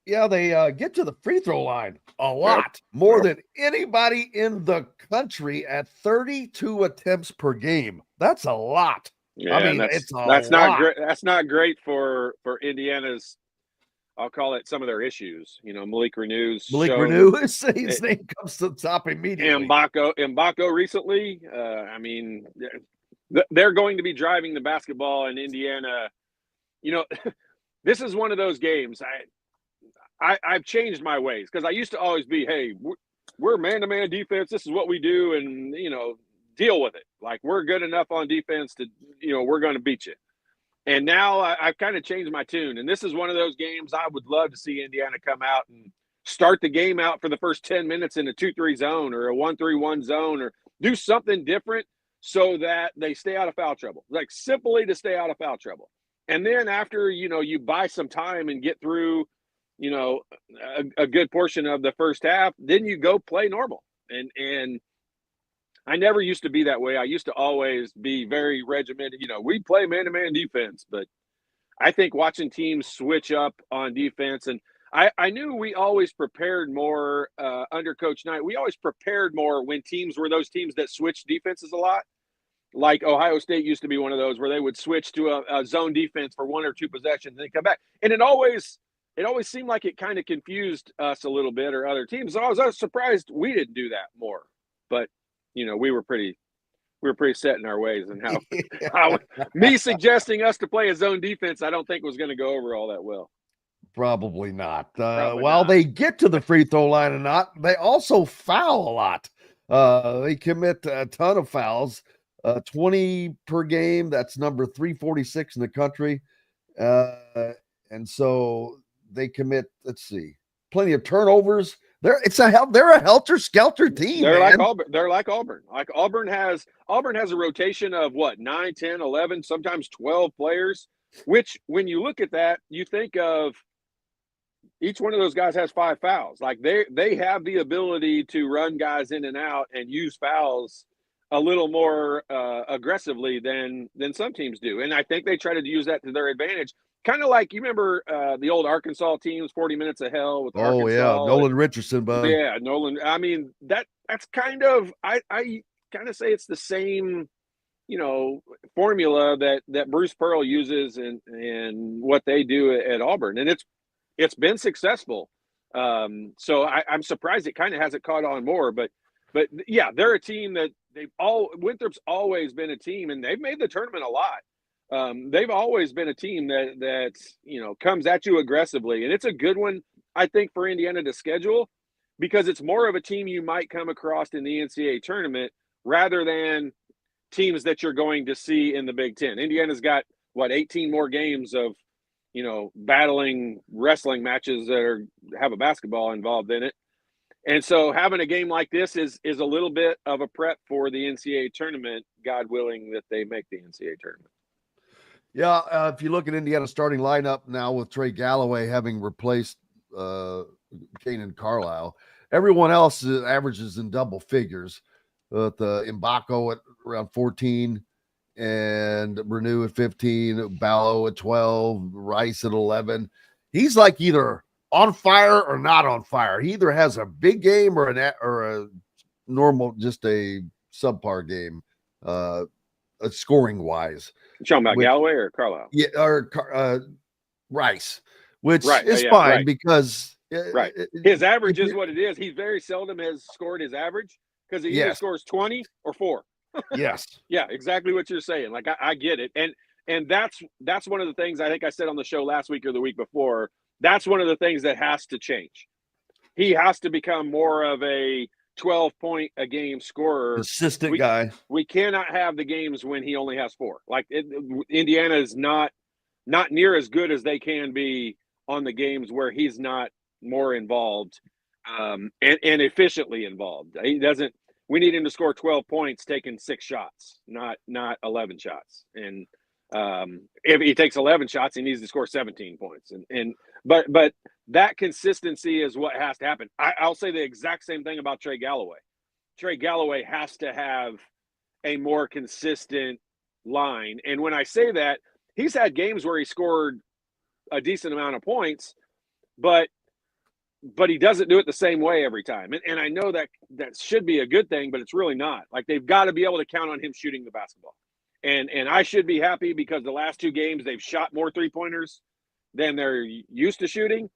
Yeah, they get to the free throw line a lot, more than anybody in the country at 32 attempts per game. That's a lot. Yeah, I mean, that's lot. Not great. That's not great for Indiana's. I'll call it some of their issues. Malik Renew. His name comes to the top immediately. Mbako recently. They're going to be driving the basketball in Indiana. This is one of those games. I've changed my ways, because I used to always be, hey, we're man-to-man defense. This is what we do, and deal with it. Like, we're good enough on defense to, we're going to beat you. And now I've kind of changed my tune. And this is one of those games I would love to see Indiana come out and start the game out for the first 10 minutes in a 2-3 zone or a 1-3-1 zone, or do something different so that they stay out of foul trouble. Like, simply to stay out of foul trouble. And then after, you buy some time and get through, a good portion of the first half, then you go play normal. And I never used to be that way. I used to always be very regimented. We play man-to-man defense, but I think watching teams switch up on defense, and I knew we always prepared more under Coach Knight. We always prepared more when teams were those teams that switched defenses a lot. Like Ohio State used to be one of those where they would switch to a zone defense for 1 or 2 possessions and then come back. And it always seemed like it kind of confused us a little bit, or other teams. So I was surprised we didn't do that more. But we were pretty set in our ways, and how me suggesting us to play a zone defense, I don't think was going to go over all that well. Probably not. They get to the free throw line or not, they also foul a lot. They commit a ton of fouls, 20 per game. That's number 346 in the country. And so they commit, plenty of turnovers. They're a helter-skelter team. They're man. like Auburn. Like Auburn has a rotation of 9, 10, 11, sometimes 12 players, which when you look at that, you think of each one of those guys has 5 fouls. Like they have the ability to run guys in and out and use fouls a little more aggressively than some teams do. And I think they try to use that to their advantage. Kind of like, you remember the old Arkansas teams, 40 Minutes of Hell with Arkansas. Oh, yeah, Nolan Richardson, bud. Yeah, Nolan. I mean, that's kind of – I kind of say it's the same, formula that Bruce Pearl uses and what they do at Auburn. And it's it's been successful. So I'm surprised it kind of hasn't caught on more, but yeah, they're a team that Winthrop's always been a team, and they've made the tournament a lot. They've always been a team that comes at you aggressively, and it's a good one, I think, for Indiana to schedule, because it's more of a team you might come across in the NCAA tournament rather than teams that you're going to see in the Big Ten. Indiana's got 18 more games of battling wrestling matches that have a basketball involved in it. And so having a game like this is a little bit of a prep for the NCAA tournament, God willing that they make the NCAA tournament. Yeah, if you look at Indiana's starting lineup now with Trey Galloway having replaced Kanan Carlisle, everyone else averages in double figures. With Mbako at around 14 and Renew at 15, Ballo at 12, Rice at 11. He's like either on fire or not on fire. He either has a big game or a normal, just a subpar game, scoring wise. You talking about Galloway or Carlisle? Yeah, or Rice, which is fine because his average is what it is. He very seldom has scored his average because he either scores 20 or 4. Yes. Yeah, exactly what you're saying. Like I get it. And that's one of the things I think I said on the show last week or the week before. That's one of the things that has to change. He has to become more of a 12-point a game scorer. Consistent guy. We cannot have the games when he only has 4. Like Indiana is not near as good as they can be on the games where he's not more involved and efficiently involved. He doesn't. We need him to score 12 points taking 6 shots, not 11 shots. And if he takes 11 shots, he needs to score 17 points. But that consistency is what has to happen. I'll say the exact same thing about Trey Galloway. Trey Galloway has to have a more consistent line. And when I say that, he's had games where he scored a decent amount of points, but he doesn't do it the same way every time. And I know that should be a good thing, but it's really not. Like, they've got to be able to count on him shooting the basketball. And I should be happy because the last 2 games they've shot more 3-pointers than they're used to shooting,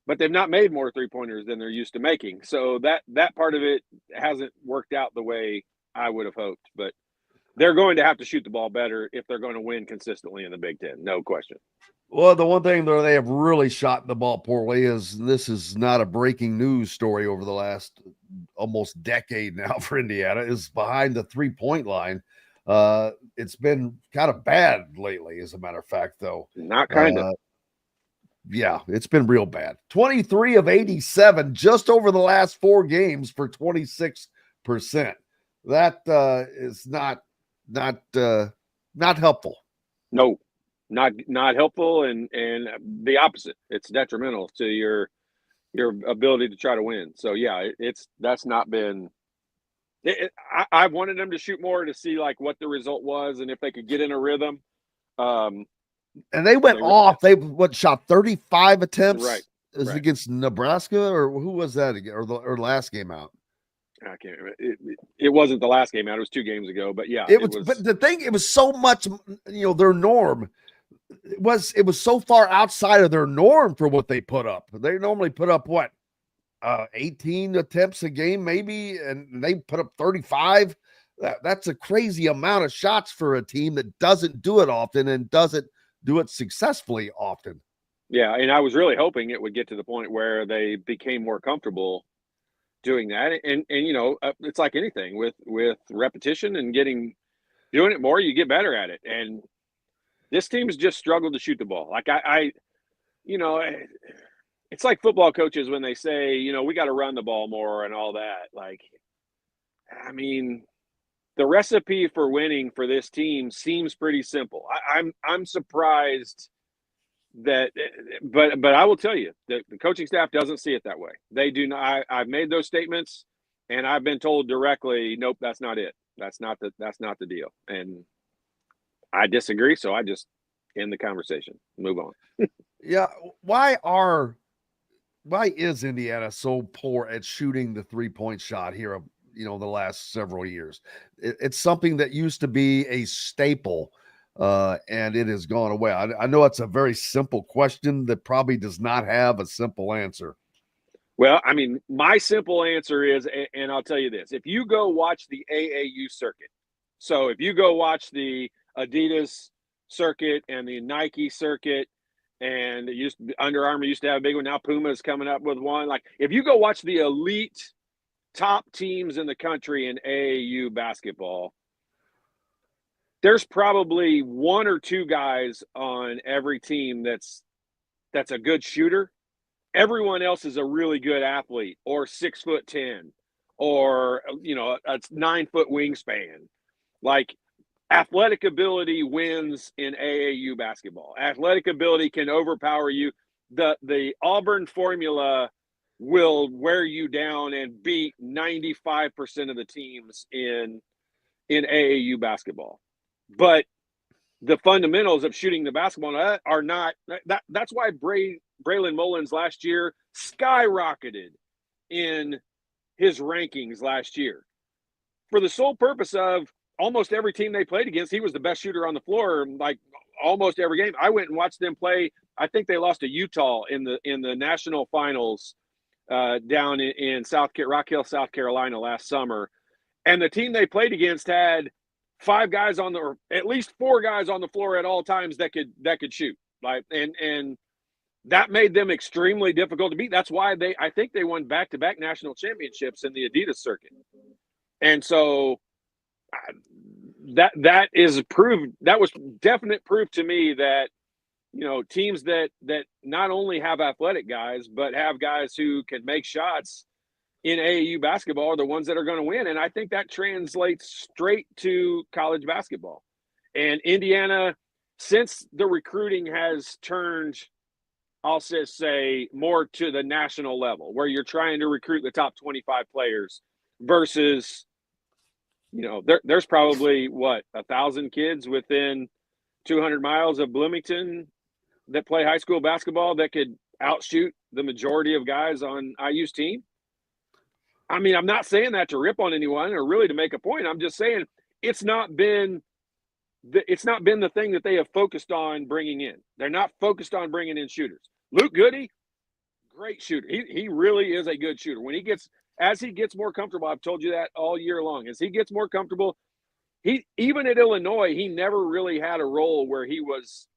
but they've not made more 3-pointers than they're used to making. So that part of it hasn't worked out the way I would have hoped. But they're going to have to shoot the ball better if they're going to win consistently in the Big Ten. No question. Well, the one thing that they have really shot the ball poorly is this is not a breaking news story over the last almost decade now for Indiana, is behind the 3-point line. It's been kind of bad lately, as a matter of fact, though. Not kind of. Yeah, it's been real bad. 23 of 87 just over the last 4 games for 26%. That is not helpful. No. Not helpful, and the opposite. It's detrimental to your ability to try to win. So yeah, that's not been. I wanted them to shoot more to see like what the result was and if they could get in a rhythm. And they went off. They shot 35 attempts. Right. Against Nebraska, or who was that again? Or last game out. I can't remember. It wasn't the last game out. It was 2 games ago. But yeah, it was. But the thing, it was so much. Their norm. It was so far outside of their norm for what they put up. They normally put up 18 attempts a game, maybe, and they put up 35. That's a crazy amount of shots for a team that doesn't do it often and doesn't do it successfully often. Yeah, and I was really hoping it would get to the point where they became more comfortable doing that. And it's like anything with repetition and doing it more, you get better at it. And this team has just struggled to shoot the ball. Like it's like football coaches when they say, we got to run the ball more and all that. Like, I mean, the recipe for winning for this team seems pretty simple. I'm surprised that, but I will tell you that the coaching staff doesn't see it that way. They do not. I've made those statements, and I've been told directly, nope, that's not it. That's not the deal. And I disagree, so I just end the conversation. Move on. Yeah, why is Indiana so poor at shooting the 3-point shot here? The last several years, it's something that used to be a staple and it has gone away. I know it's a very simple question that probably does not have a simple answer. Well, I mean, my simple answer is, and I'll tell you this, if you go watch the AAU circuit, so if you go watch the Adidas circuit and the Nike circuit, and Under Armour used to have a big one, now Puma's coming up with one. Like, if you go watch the elite top teams in the country in AAU basketball, there's probably one or two guys on every team that's a good shooter. Everyone else is a really good athlete, or 6'10", or a 9-foot wingspan. Like, athletic ability wins in AAU basketball. Athletic ability can overpower you. The Auburn formula will wear you down and beat 95% of the teams in AAU basketball. But the fundamentals of shooting the basketball are not. That's why Braylon Mullins last year skyrocketed in his rankings last year, for the sole purpose of almost every team they played against, he was the best shooter on the floor, like almost every game. I went and watched them play. I think they lost to Utah in the national finals down in Rock Hill, South Carolina last summer. And the team they played against had at least four guys on the floor at all times that could shoot. Like, and that made them extremely difficult to beat. That's why I think they won back-to-back national championships in the Adidas circuit. And so that is proved. That was definite proof to me that, teams that not only have athletic guys, but have guys who can make shots in AAU basketball are the ones that are going to win. And I think that translates straight to college basketball. And Indiana, since the recruiting has turned, I'll just say, more to the national level, where you're trying to recruit the top 25 players versus, there's probably 1,000 kids within 200 miles of Bloomington that play high school basketball that could outshoot the majority of guys on IU's team. I mean, I'm not saying that to rip on anyone or really to make a point. I'm just saying it's not been the thing that they have focused on bringing in. They're not focused on bringing in shooters. Luke Goody, great shooter. He really is a good shooter. As he gets more comfortable, I've told you that all year long, as he gets more comfortable, even at Illinois, he never really had a role where he was,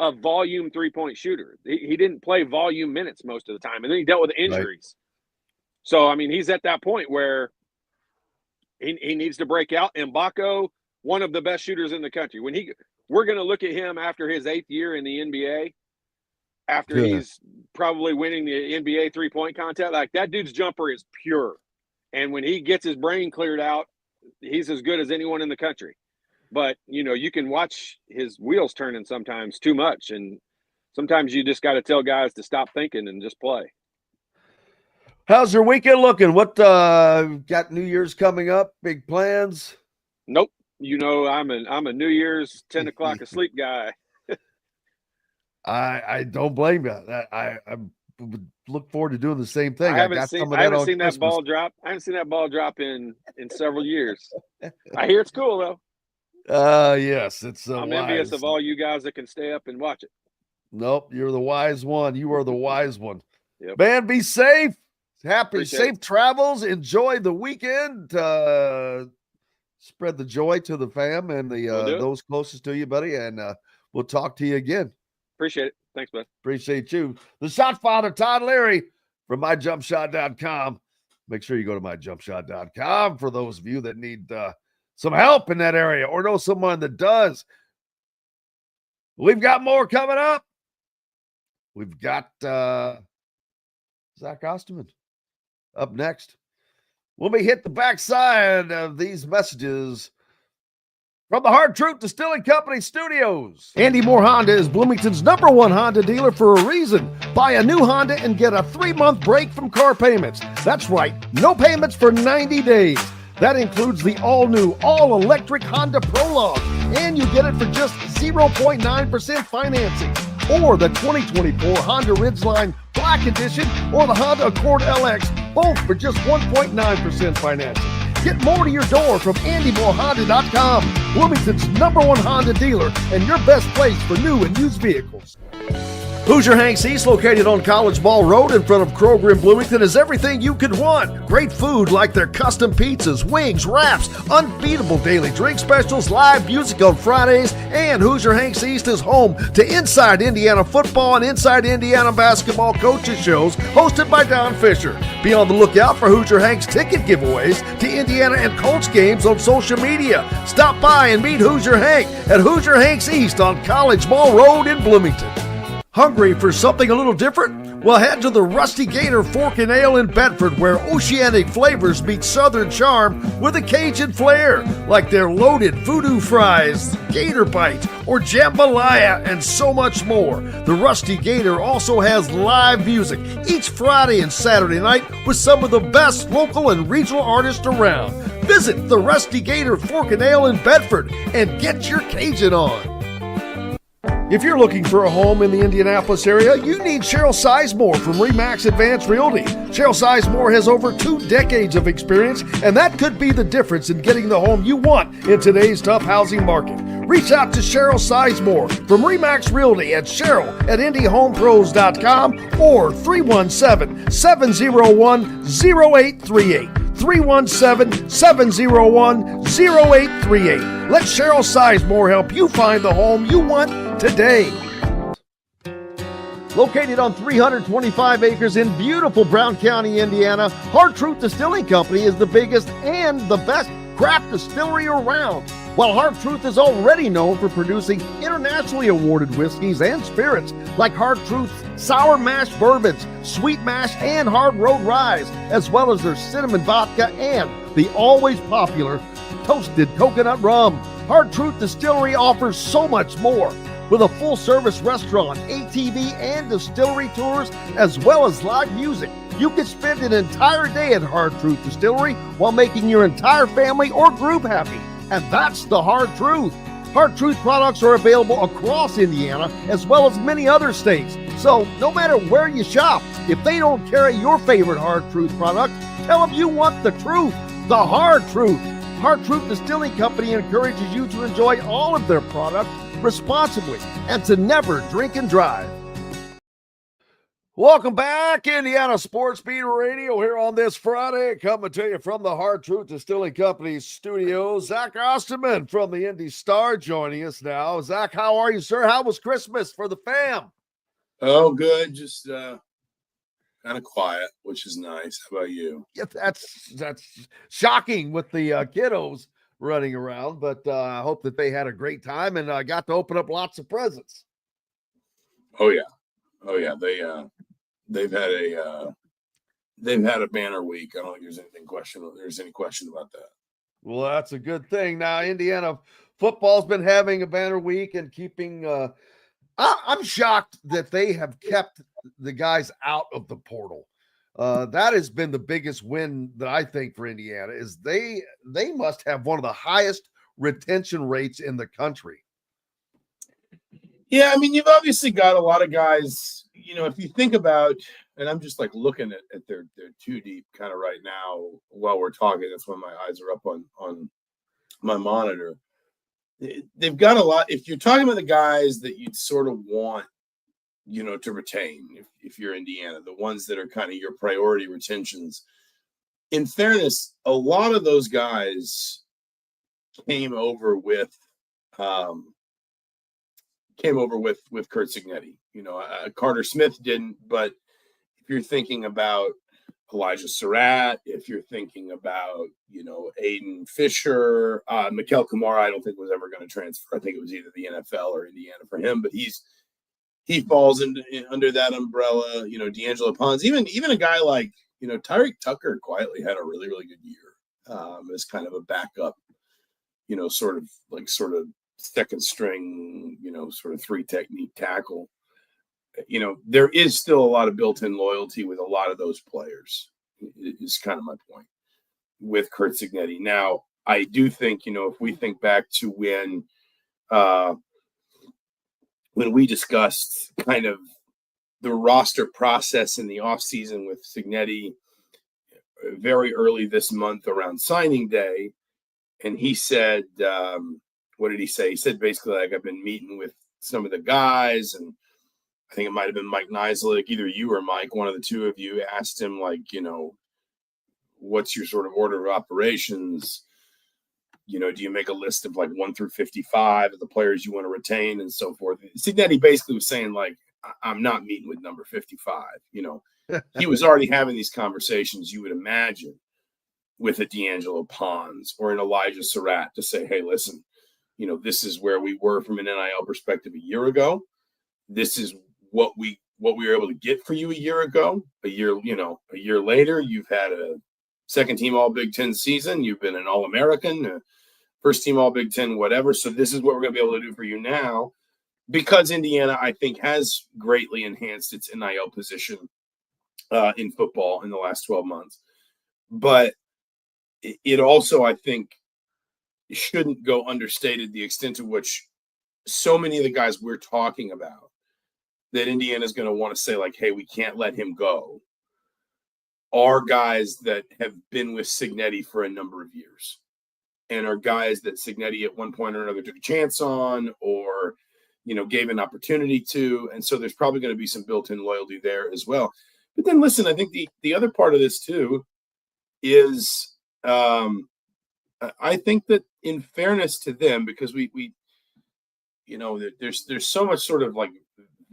a volume three-point shooter. He didn't play volume minutes most of the time, and then he dealt with injuries. Right. So, I mean, he's at that point where he needs to break out. And Mbako, one of the best shooters in the country. We're going to look at him after his 8th year in the NBA, after he's probably winning the NBA three-point contest. Like, that dude's jumper is pure. And when he gets his brain cleared out, he's as good as anyone in the country. But, you can watch his wheels turning sometimes too much. And sometimes you just got to tell guys to stop thinking and just play. How's your weekend looking? What got New Year's coming up? Big plans? Nope. I'm a New Year's 10 o'clock asleep guy. I don't blame you. I would look forward to doing the same thing. I haven't seen that ball drop. I haven't seen that ball drop in several years. I hear it's cool though. Yes, it's. I'm envious of all you guys that can stay up and watch it. Nope, you're the wise one. You are the wise one. Yep. Man, be safe. Appreciate safe travels. Enjoy the weekend. Spread the joy to the fam and those closest to you, buddy. And we'll talk to you again. Appreciate it. Thanks, bud. Appreciate you. The shot father, Todd Leary from myjumpshot.com. Make sure you go to myjumpshot.com for those of you that need some help in that area or know someone that does. We've got more coming up. We've got Zach Osterman up next. When we hit the backside of these messages from the Hard Truth Distilling Company studios. Andy Moore Honda is Bloomington's #1 Honda dealer for a reason. Buy a new Honda and get a 3-month break from car payments. That's right, no payments for 90 days. That includes the all-new, all-electric Honda Prologue, and you get it for just 0.9% financing. Or the 2024 Honda Ridgeline Black Edition or the Honda Accord LX, both for just 1.9% financing. Get more to your door from AndyMooreHonda.com, Bloomington's #1 Honda dealer and your best place for new and used vehicles. Hoosier Hanks East, located on College Ball Road in front of Kroger in Bloomington, is everything you could want. Great food like their custom pizzas, wings, wraps, unbeatable daily drink specials, live music on Fridays, and Hoosier Hanks East is home to Inside Indiana Football and Inside Indiana Basketball coaches shows hosted by Don Fisher. Be on the lookout for Hoosier Hanks ticket giveaways to Indiana and Colts games on social media. Stop by and meet Hoosier Hank at Hoosier Hanks East on College Ball Road in Bloomington. Hungry for something a little different? Well, head to the Rusty Gator Fork and Ale in Bedford, where oceanic flavors meet southern charm with a Cajun flair, like their loaded voodoo fries, gator bite, or jambalaya, and so much more. The Rusty Gator also has live music each Friday and Saturday night with some of the best local and regional artists around. Visit the Rusty Gator Fork and Ale in Bedford and get your Cajun on. If you're looking for a home in the Indianapolis area, you need Cheryl Sizemore from RE/MAX Advanced Realty. Cheryl Sizemore has over 2 decades of experience, and that could be the difference in getting the home you want in today's tough housing market. Reach out to Cheryl Sizemore from RE/MAX Realty at Cheryl@IndyHomePros.com or 317-701-0838. 317-701-0838. Let Cheryl Sizemore help you find the home you want today. Located on 325 acres in beautiful Brown County, Indiana, Hard Truth Distilling Company is the biggest and the best craft distillery around. While Hard Truth is already known for producing internationally awarded whiskeys and spirits like Hard Truth's sour mash bourbons, sweet mash, and hard road ryes, as well as their cinnamon vodka and the always popular toasted coconut rum. Hard Truth Distillery offers so much more. With a full-service restaurant, ATV, and distillery tours, as well as live music, you can spend an entire day at Hard Truth Distillery while making your entire family or group happy. And that's the Hard Truth. Hard Truth products are available across Indiana as well as many other states. So no matter where you shop, if they don't carry your favorite Hard Truth product, tell them you want the truth, the Hard Truth. Hard Truth Distilling Company encourages you to enjoy all of their products responsibly and to never drink and drive. Welcome back, Indiana Sports Beat Radio, here on this Friday, coming to you from the Hard Truth Distilling Company studios. Zach Osterman from the Indy Star joining us now. Zach, how are you, sir? How was Christmas for the fam? Oh, good. Just kind of quiet, which is nice. How about you? Yeah, that's shocking with the kiddos running around, but I hope that they had a great time and got to open up lots of presents. Oh yeah. They've had a banner week. I don't think there's any question about that. Well, that's a good thing. Now, Indiana football's been having a banner week and keeping. I'm shocked that they have kept the guys out of the portal. That has been the biggest win that I think for Indiana is they must have one of the highest retention rates in the country. Yeah, I mean, you've obviously got a lot of guys, if you think about, and I'm just like looking at their two deep kind of right now while we're talking. That's when my eyes are up on my monitor. They've got a lot. If you're talking about the guys that you'd sort of want, to retain, if you're Indiana, the ones that are kind of your priority retentions, in fairness, a lot of those guys came over with Kurt Cignetti. Carter Smith didn't, but if you're thinking about Elijah Surratt, if you're thinking about, Aiden Fisher, Mikel Kamara, I don't think was ever going to transfer. I think it was either the NFL or Indiana for him, but he falls under that umbrella. D'Angelo Pons, even a guy like, Tyreek Tucker quietly had a really, really good year as kind of a backup, sort of second string, sort of 3 technique tackle. There is still a lot of built-in loyalty with a lot of those players is kind of my point with Kurt Cignetti. Now, I do think, if we think back to when we discussed kind of the roster process in the offseason with Cignetti, very early this month around signing day, and he said, what did he say? He said basically, like, I've been meeting with some of the guys, and I think it might have been Mike Nizilik, either you or Mike, one of the two of you, asked him, like, what's your sort of order of operations? Do you make a list of like 1 through 55 of the players you want to retain and so forth? Signetti basically was saying, like, I'm not meeting with number 55. He was already having these conversations, you would imagine, with a D'Angelo Pons or an Elijah Surratt to say, hey, listen, this is where we were from an NIL perspective a year ago. This is what we were able to get for you a year ago. A year later, you've had a second team All Big Ten season. You've been an All-American, first team All Big Ten, whatever. So this is what we're going to be able to do for you now, because Indiana, I think, has greatly enhanced its NIL position in football in the last 12 months. But it also, I think, shouldn't go understated the extent to which so many of the guys we're talking about that Indiana is going to want to say, like, hey, we can't let him go, are guys that have been with Signetti for a number of years and are guys that Signetti at one point or another took a chance on or, gave an opportunity to. And so there's probably going to be some built-in loyalty there as well. But then, listen, I think the other part of this too is I think that in fairness to them, because we there's so much sort of like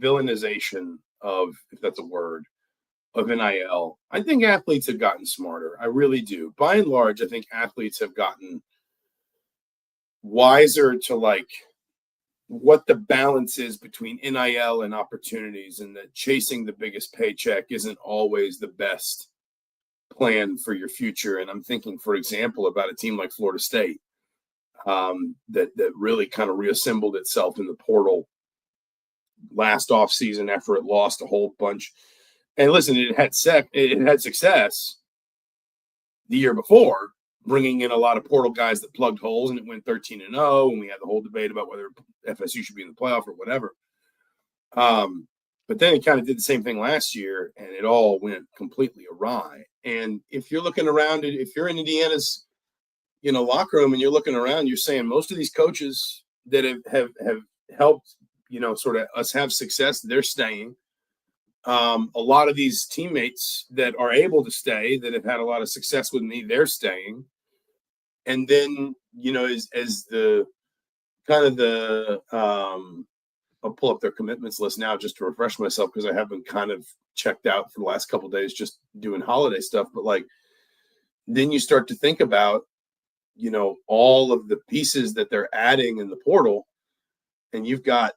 villainization of, if that's a word, of NIL. I think athletes have gotten smarter. I really do. By and large, I think athletes have gotten wiser to like what the balance is between NIL and opportunities, and that chasing the biggest paycheck isn't always the best plan for your future. And I'm thinking, for example, about a team like Florida State that really kind of reassembled itself in the portal last offseason after it lost a whole bunch. And listen, it had success the year before, bringing in a lot of portal guys that plugged holes, and it went 13-0, and we had the whole debate about whether FSU should be in the playoff or whatever. But then it kind of did the same thing last year, and it all went completely awry. And if you're looking around, if you're in Indiana's, locker room and you're looking around, you're saying most of these coaches that have helped, sort of us have success, they're staying. A lot of these teammates that are able to stay, that have had a lot of success with me, they're staying. And then, as the kind of the I'll pull up their commitments list now just to refresh myself, because I have been kind of checked out for the last couple of days just doing holiday stuff. But like, then you start to think about, all of the pieces that they're adding in the portal, and you've got,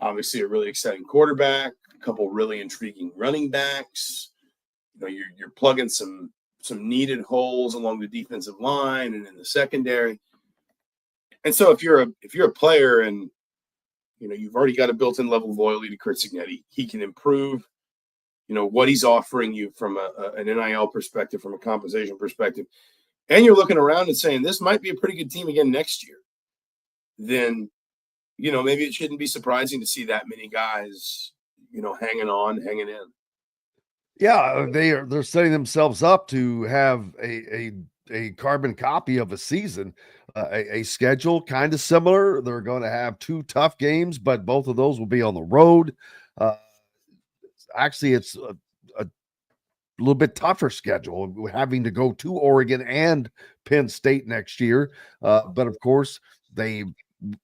obviously a really exciting quarterback, a couple really intriguing running backs. You're plugging some needed holes along the defensive line and in the secondary. And so if you're a player and you've already got a built-in level of loyalty to Curt Signetti, he can improve, what he's offering you from an NIL perspective, from a compensation perspective, and you're looking around and saying this might be a pretty good team again next year, then maybe it shouldn't be surprising to see that many guys, hanging in. Yeah, they're setting themselves up to have a carbon copy of a season, a schedule kind of similar. They're going to have 2 tough games, but both of those will be on the road. Actually, it's a little bit tougher schedule, having to go to Oregon and Penn State next year. But of course,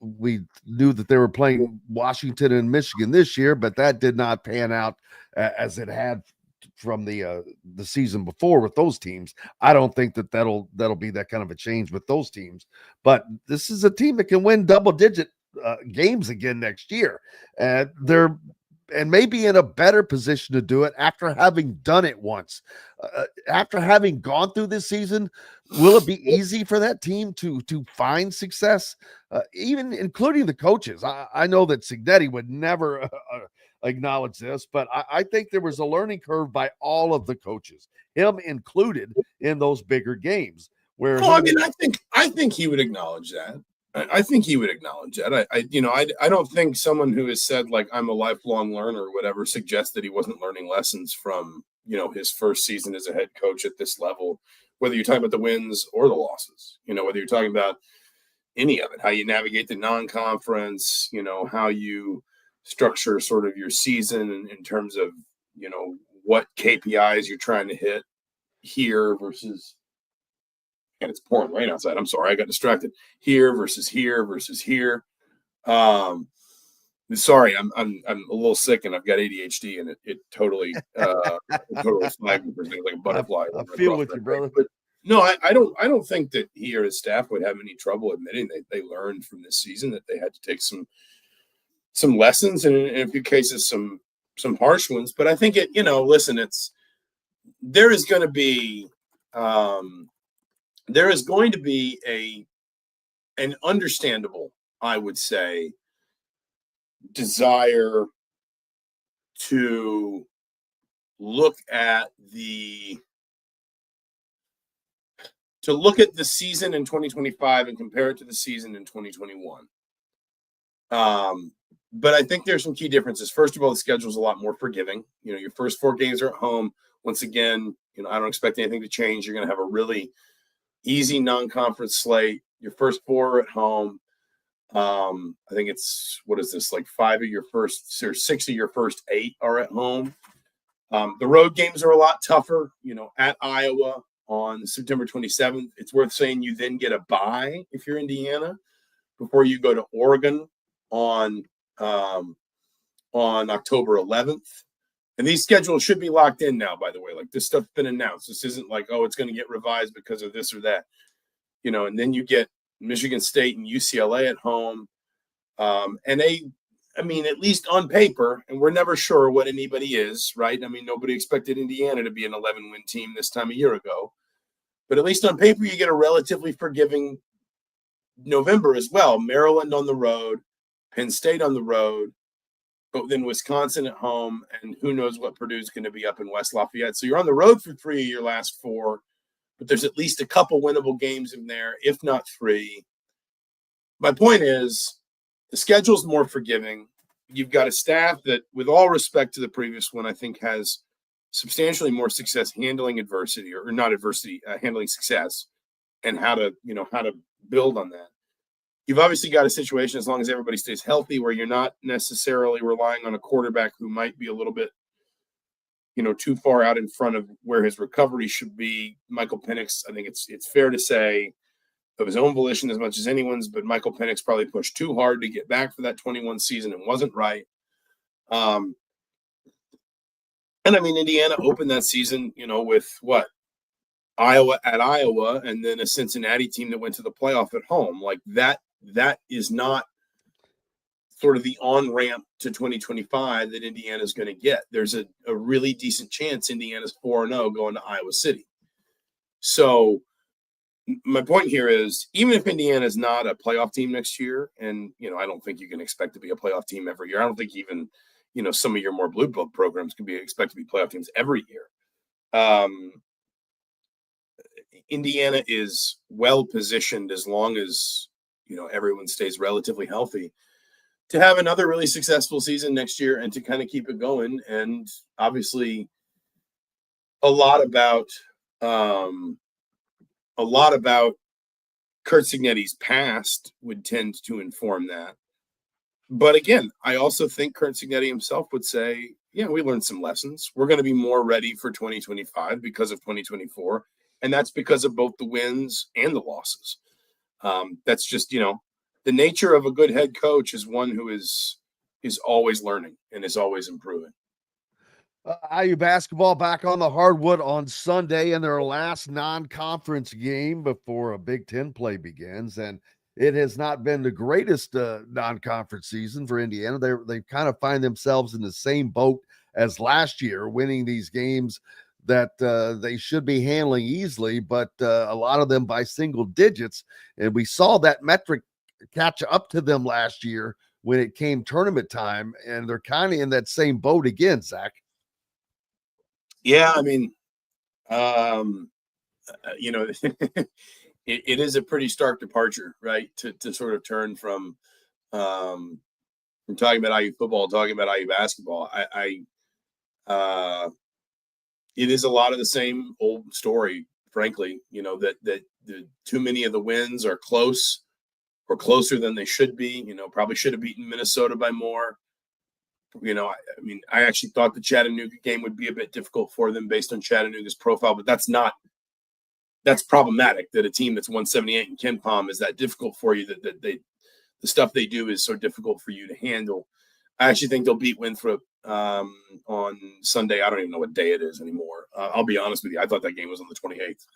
we knew that they were playing Washington and Michigan this year, but that did not pan out as it had from the season before with those teams. I don't think that'll be that kind of a change with those teams. But this is a team that can win double-digit games again next year. They're and maybe in a better position to do it after having done it once. After having gone through this season, will it be easy for that team to find success, even including the coaches? I know that Signetti would never acknowledge this, but I think there was a learning curve by all of the coaches, him included, in those bigger games. I think he would acknowledge that. I think he would acknowledge that. I don't think someone who has said, like, I'm a lifelong learner or whatever, suggests that he wasn't learning lessons from his first season as a head coach at this level, whether you're talking about the wins or the losses, whether you're talking about any of it, how you navigate the non-conference, how you structure sort of your season in terms of, what KPIs you're trying to hit here versus, and it's pouring rain outside. I'm sorry, I got distracted. Here versus here versus here. Sorry, I'm a little sick and I've got ADHD and it totally flagged me for things like a butterfly. I feel with you, brother. But no, I don't think that he or his staff would have any trouble admitting they learned from this season, that they had to take some lessons and in a few cases some harsh ones. But I think listen, there is going to be an understandable, I would say, desire to look at the season in 2025 and compare it to the season in 2021. But I think there's some key differences. First of all, the schedule is a lot more forgiving. Your first 4 games are at home. Once again, I don't expect anything to change. You're going to have a really easy non-conference slate. Your first 4 are at home. I think it's, what is this, like 5 of your first, or 6 of your first 8 are at home. The road games are a lot tougher, at Iowa on September 27th. It's worth saying you then get a bye if you're Indiana before you go to Oregon on October 11th. And these schedules should be locked in now, by the way. Like, this stuff's been announced. This isn't like, oh, it's going to get revised because of this or that, and then you get Michigan State and UCLA at home. And at least on paper, and we're never sure what anybody is, right? Nobody expected Indiana to be an 11-win team this time a year ago. But at least on paper, you get a relatively forgiving November as well. Maryland on the road, Penn State on the road, but then Wisconsin at home, and who knows what Purdue's going to be up in West Lafayette. So you're on the road for 3 of your last 4, but there's at least a couple winnable games in there, if not 3. My point is, the schedule's more forgiving. You've got a staff that, with all respect to the previous one, I think has substantially more success handling adversity, or not adversity, handling success, and how to build on that. You've obviously got a situation, as long as everybody stays healthy, where you're not necessarily relying on a quarterback who might be a little bit, too far out in front of where his recovery should be. Michael Penix, I think it's fair to say, of his own volition as much as anyone's, but Michael Penix probably pushed too hard to get back for that 21 season and wasn't right. Indiana opened that season, with what? Iowa at Iowa, and then a Cincinnati team that went to the playoff at home. Like, that is not sort of the on-ramp to 2025 that Indiana's going to get. There's a really decent chance Indiana's 4-0 going to Iowa City. So my point here is, even if Indiana's not a playoff team next year, and, I don't think you can expect to be a playoff team every year. I don't think even, some of your more blue blood programs can expect to be playoff teams every year. Indiana is well positioned, as long as, everyone stays relatively healthy, to have another really successful season next year and to kind of keep it going. And obviously a lot about Curt Cignetti's past would tend to inform that. But again, I also think Curt Cignetti himself would say, yeah, we learned some lessons. We're going to be more ready for 2025 because of 2024. And that's because of both the wins and the losses. That's just, the nature of a good head coach is one who is always learning and is always improving. IU basketball back on the hardwood on Sunday in their last non-conference game before a Big Ten play begins. And it has not been the greatest non-conference season for Indiana. They kind of find themselves in the same boat as last year, winning these games that they should be handling easily, but a lot of them by single digits. And we saw that metric catch up to them last year when it came tournament time, and they're kind of in that same boat again, Zach. Yeah, it is a pretty stark departure, right? To sort of turn from talking about IU football, talking about IU basketball. it is a lot of the same old story, frankly, that the too many of the wins are close or closer than they should be. Probably should have beaten Minnesota by more. I actually thought the Chattanooga game would be a bit difficult for them based on Chattanooga's profile, but that's problematic that a team that's 178 in KenPom is that difficult for you, that the stuff they do is so difficult for you to handle. I actually think they'll beat Winthrop on Sunday. I don't even know what day it is anymore. I'll be honest with you. I thought that game was on the 28th.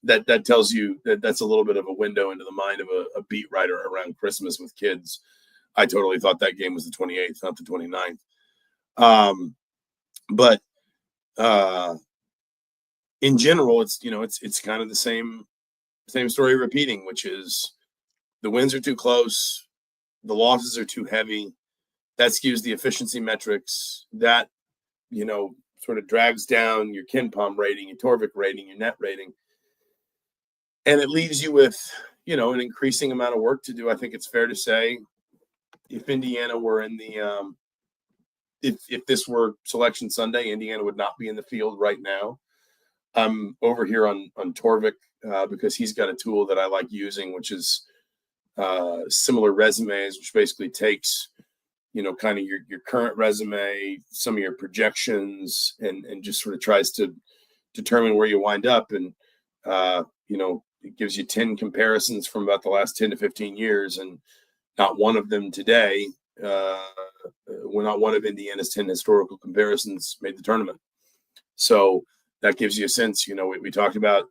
that tells you that's a little bit of a window into the mind of a beat writer around Christmas with kids. I totally thought that game was the 28th, not the 29th. But in general, it's kind of the same story repeating, which is the wins are too close, the losses are too heavy. That skews the efficiency metrics. That sort of drags down your KenPom rating, your Torvik rating, your net rating, and it leaves you with an increasing amount of work to do. I think it's fair to say, if Indiana were in the if this were Selection Sunday, Indiana would not be in the field right now. I'm over here on Torvik because he's got a tool that I like using, which is similar resumes, which basically takes kind of your current resume, some of your projections, and just sort of tries to determine where you wind up. And it gives you 10 comparisons from about the last 10 to 15 years, and not one of them today. Not one of Indiana's 10 historical comparisons made the tournament. So that gives you a sense. We talked about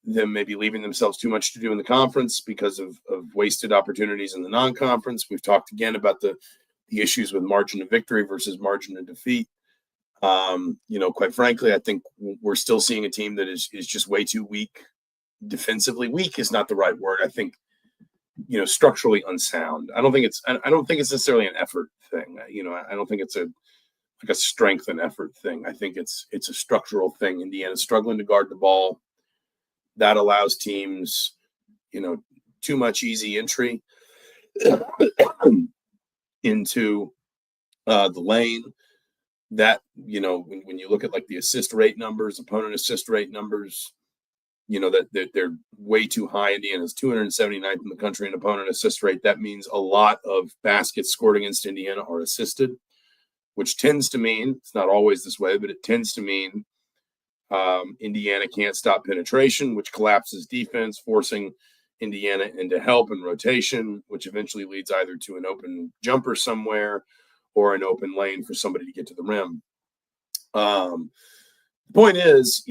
them maybe leaving themselves too much to do in the conference because of wasted opportunities in the non-conference. We've talked again about the issues with margin of victory versus margin of defeat. Quite frankly, I think we're still seeing a team that is just way too weak defensively. Weak is not the right word. I think structurally unsound. I don't think it's necessarily an effort thing. I don't think it's a strength and effort thing. I think it's a structural thing. Indiana's struggling to guard the ball. That allows teams, too much easy entry into the lane. That, when you look at like the assist rate numbers, opponent assist rate numbers, that they're way too high. Indiana's 279th in the country in opponent assist rate. That means a lot of baskets scored against Indiana are assisted, which tends to mean, it's not always this way, but it tends to mean Indiana can't stop penetration, which collapses defense, forcing Indiana into help and rotation, which eventually leads either to an open jumper somewhere or an open lane for somebody to get to the rim. The point is,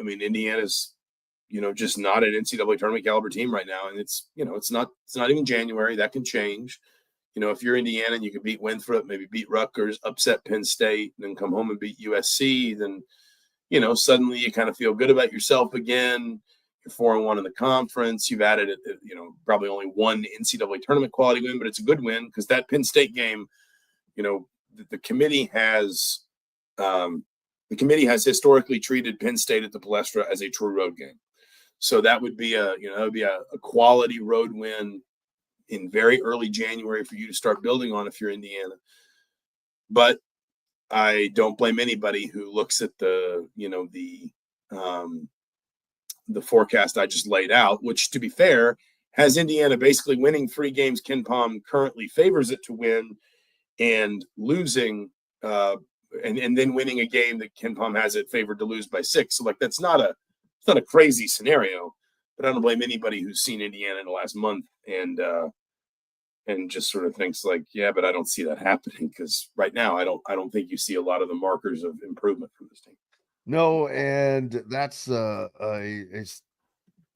Indiana's, just not an NCAA tournament caliber team right now. And it's not even January. That can change. If you're Indiana and you can beat Winthrop, maybe beat Rutgers, upset Penn State, and then come home and beat USC, then, suddenly you kind of feel good about yourself again. You're 4-1 in the conference. You've added, probably only one NCAA tournament quality win, but it's a good win because that Penn State game, the committee has historically treated Penn State at the Palestra as a true road game. So that would be a quality road win in very early January for you to start building on if you're Indiana. But I don't blame anybody who looks at the forecast I just laid out, which, to be fair, has Indiana basically winning 3 games KenPom currently favors it to win, and losing and then winning a game that KenPom has it favored to lose by 6. So it's not a crazy scenario, but I don't blame anybody who's seen Indiana in the last month and just sort of thinks like, yeah, but I don't see that happening, because right now I don't think you see a lot of the markers of improvement from this team. No, and that's a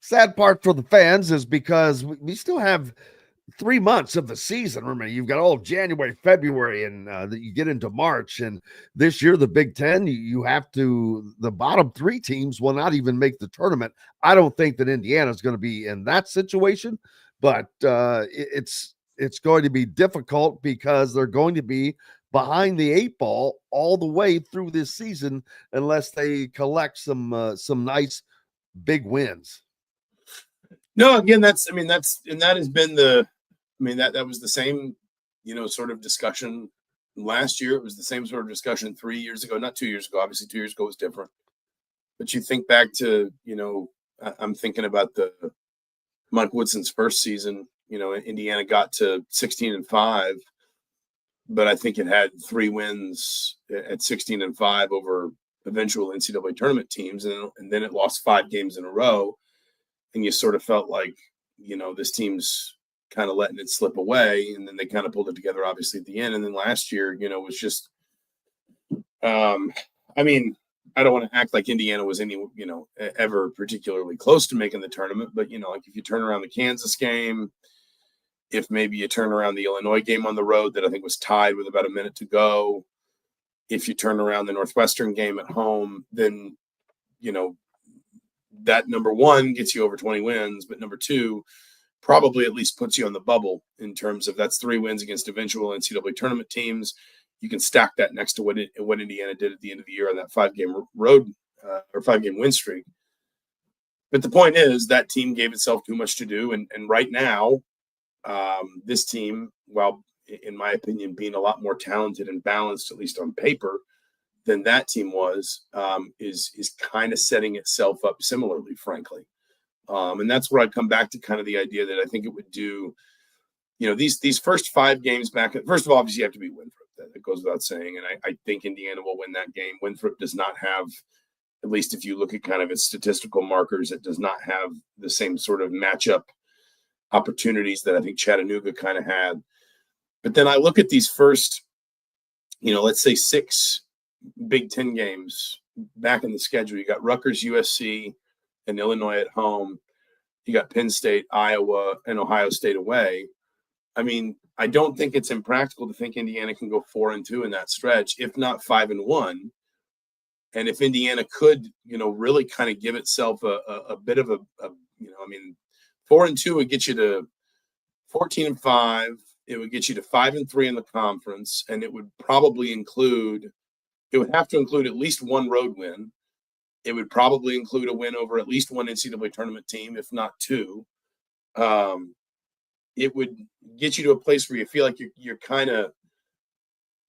sad part for the fans, is because we still have 3 months of the season. Remember, you've got all January, February, and that you get into March. And this year, the Big Ten, you have to, the bottom 3 teams will not even make the tournament. I don't think that Indiana is going to be in that situation, but it's going to be difficult because they're going to be behind the 8 ball all the way through this season unless they collect some nice big wins. No, again, that has been that was the same, sort of discussion last year, it was the same sort of discussion 3 years ago, not 2 years ago. Obviously, 2 years ago was different. But you think back to, I'm thinking about the Mike Woodson's first season. Indiana got to 16-5, but I think it had 3 wins at 16-5 over eventual NCAA tournament teams. And then it lost 5 games in a row. And you sort of felt like, this team's kind of letting it slip away. And then they kind of pulled it together, obviously, at the end. And then last year, was just, I don't want to act like Indiana was ever particularly close to making the tournament. But, like if you turn around the Kansas game, if maybe you turn around the Illinois game on the road that I think was tied with about a minute to go, if you turn around the Northwestern game at home, then, that number 1 gets you over 20 wins, but number 2 probably at least puts you on the bubble in terms of that's 3 wins against eventual NCAA tournament teams. You can stack that next to what Indiana did at the end of the year on that 5-game road or 5-game win streak. But the point is that team gave itself too much to do. And right now, this team, while in my opinion being a lot more talented and balanced, at least on paper, than that team was, is kind of setting itself up similarly, frankly. And that's where I come back to kind of the idea that I think it would do, these first 5 games back. First of all, obviously you have to beat Winthrop. That goes without saying. And I think Indiana will win that game. Winthrop does not have, at least if you look at kind of its statistical markers, it does not have the same sort of matchup opportunities that I think Chattanooga kind of had. But then I look at these first, let's say 6 Big Ten games back in the schedule. You got Rutgers, USC, and Illinois at home. You got Penn State, Iowa, and Ohio State away. I don't think it's impractical to think Indiana can go 4-2 in that stretch, if not 5-1. And if Indiana could, really kind of give itself a bit of 4-2 would get you to 14-5. It would get you to 5-3 in the conference, and it would probably have to include at least 1 road win. It would probably include a win over at least 1 NCAA tournament team, if not 2. It would get you to a place where you feel like you're kind of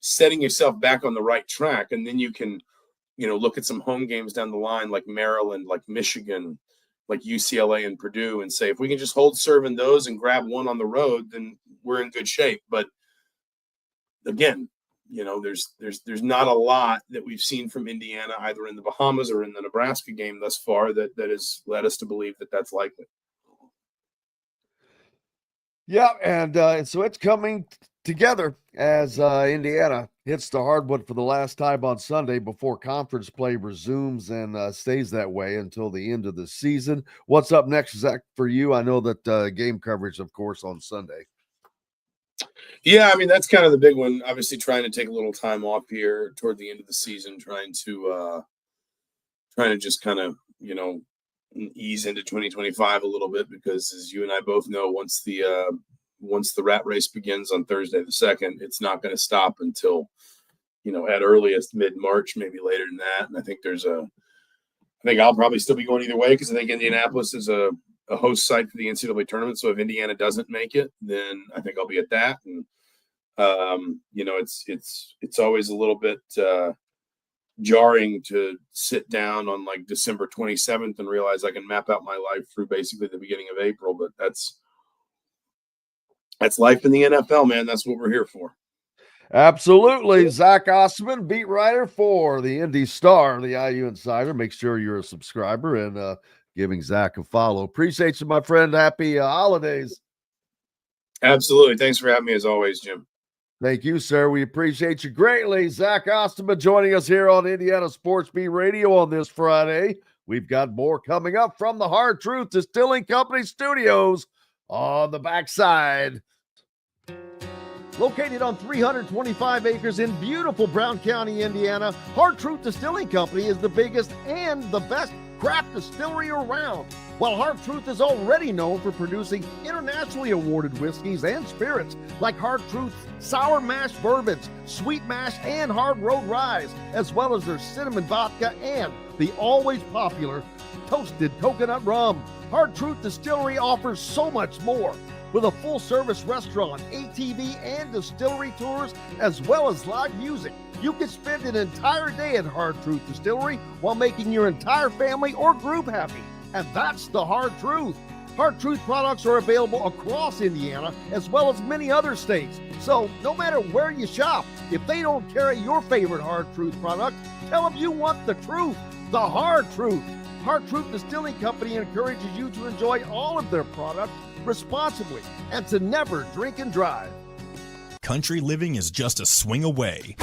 setting yourself back on the right track. And then you can, look at some home games down the line, like Maryland, like Michigan, like UCLA and Purdue, and say, if we can just hold serve in those and grab 1 on the road, then we're in good shape. But again, there's not a lot that we've seen from Indiana, either in the Bahamas or in the Nebraska game thus far, that has led us to believe that that's likely. Yeah, and so it's coming together as Indiana hits the hardwood for the last time on Sunday before conference play resumes and stays that way until the end of the season. What's up next, Zach, for you? I know that game coverage, of course, on Sunday. Yeah, that's kind of the big one. Obviously, trying to take a little time off here toward the end of the season, trying to just kind of, ease into 2025 a little bit, because as you and I both know, once the rat race begins on Thursday the 2nd, it's not going to stop until, at earliest mid-March, maybe later than that. And I think I think I'll probably still be going either way, because I think Indianapolis is a host site for the NCAA tournament. So if Indiana doesn't make it, then I think I'll be at that. And it's always a little bit jarring to sit down on like December 27th and realize I can map out my life through basically the beginning of April. But that's life in the NFL, man. That's what we're here for. Absolutely. Zach Osterman, beat writer for the Indy Star, the IU Insider. Make sure you're a subscriber and giving Zach a follow. Appreciate you, my friend. Happy holidays. Absolutely. Thanks for having me as always, Jim. Thank you, sir. We appreciate you greatly. Zach Osterman joining us here on Indiana Sports Beat Radio on this Friday. We've got more coming up from the Hard Truth Distilling Company studios on the backside. Located on 325 acres in beautiful Brown County, Indiana, Hard Truth Distilling Company is the biggest and the best craft distillery around. While Hard Truth is already known for producing internationally awarded whiskeys and spirits like Hard Truth's sour mash bourbons, sweet mash, and hard road ryes, as well as their cinnamon vodka and the always popular toasted coconut rum. Hard Truth Distillery offers so much more. with a full-service restaurant, ATV, and distillery tours, as well as live music. You can spend an entire day at Hard Truth Distillery while making your entire family or group happy. And that's the Hard Truth. Hard Truth products are available across Indiana as well as many other states. So no matter where you shop, if they don't carry your favorite Hard Truth product, tell them you want the truth, the Hard Truth. Hard Truth Distilling Company encourages you to enjoy all of their products responsibly and to never drink and drive. Country living is just a swing away.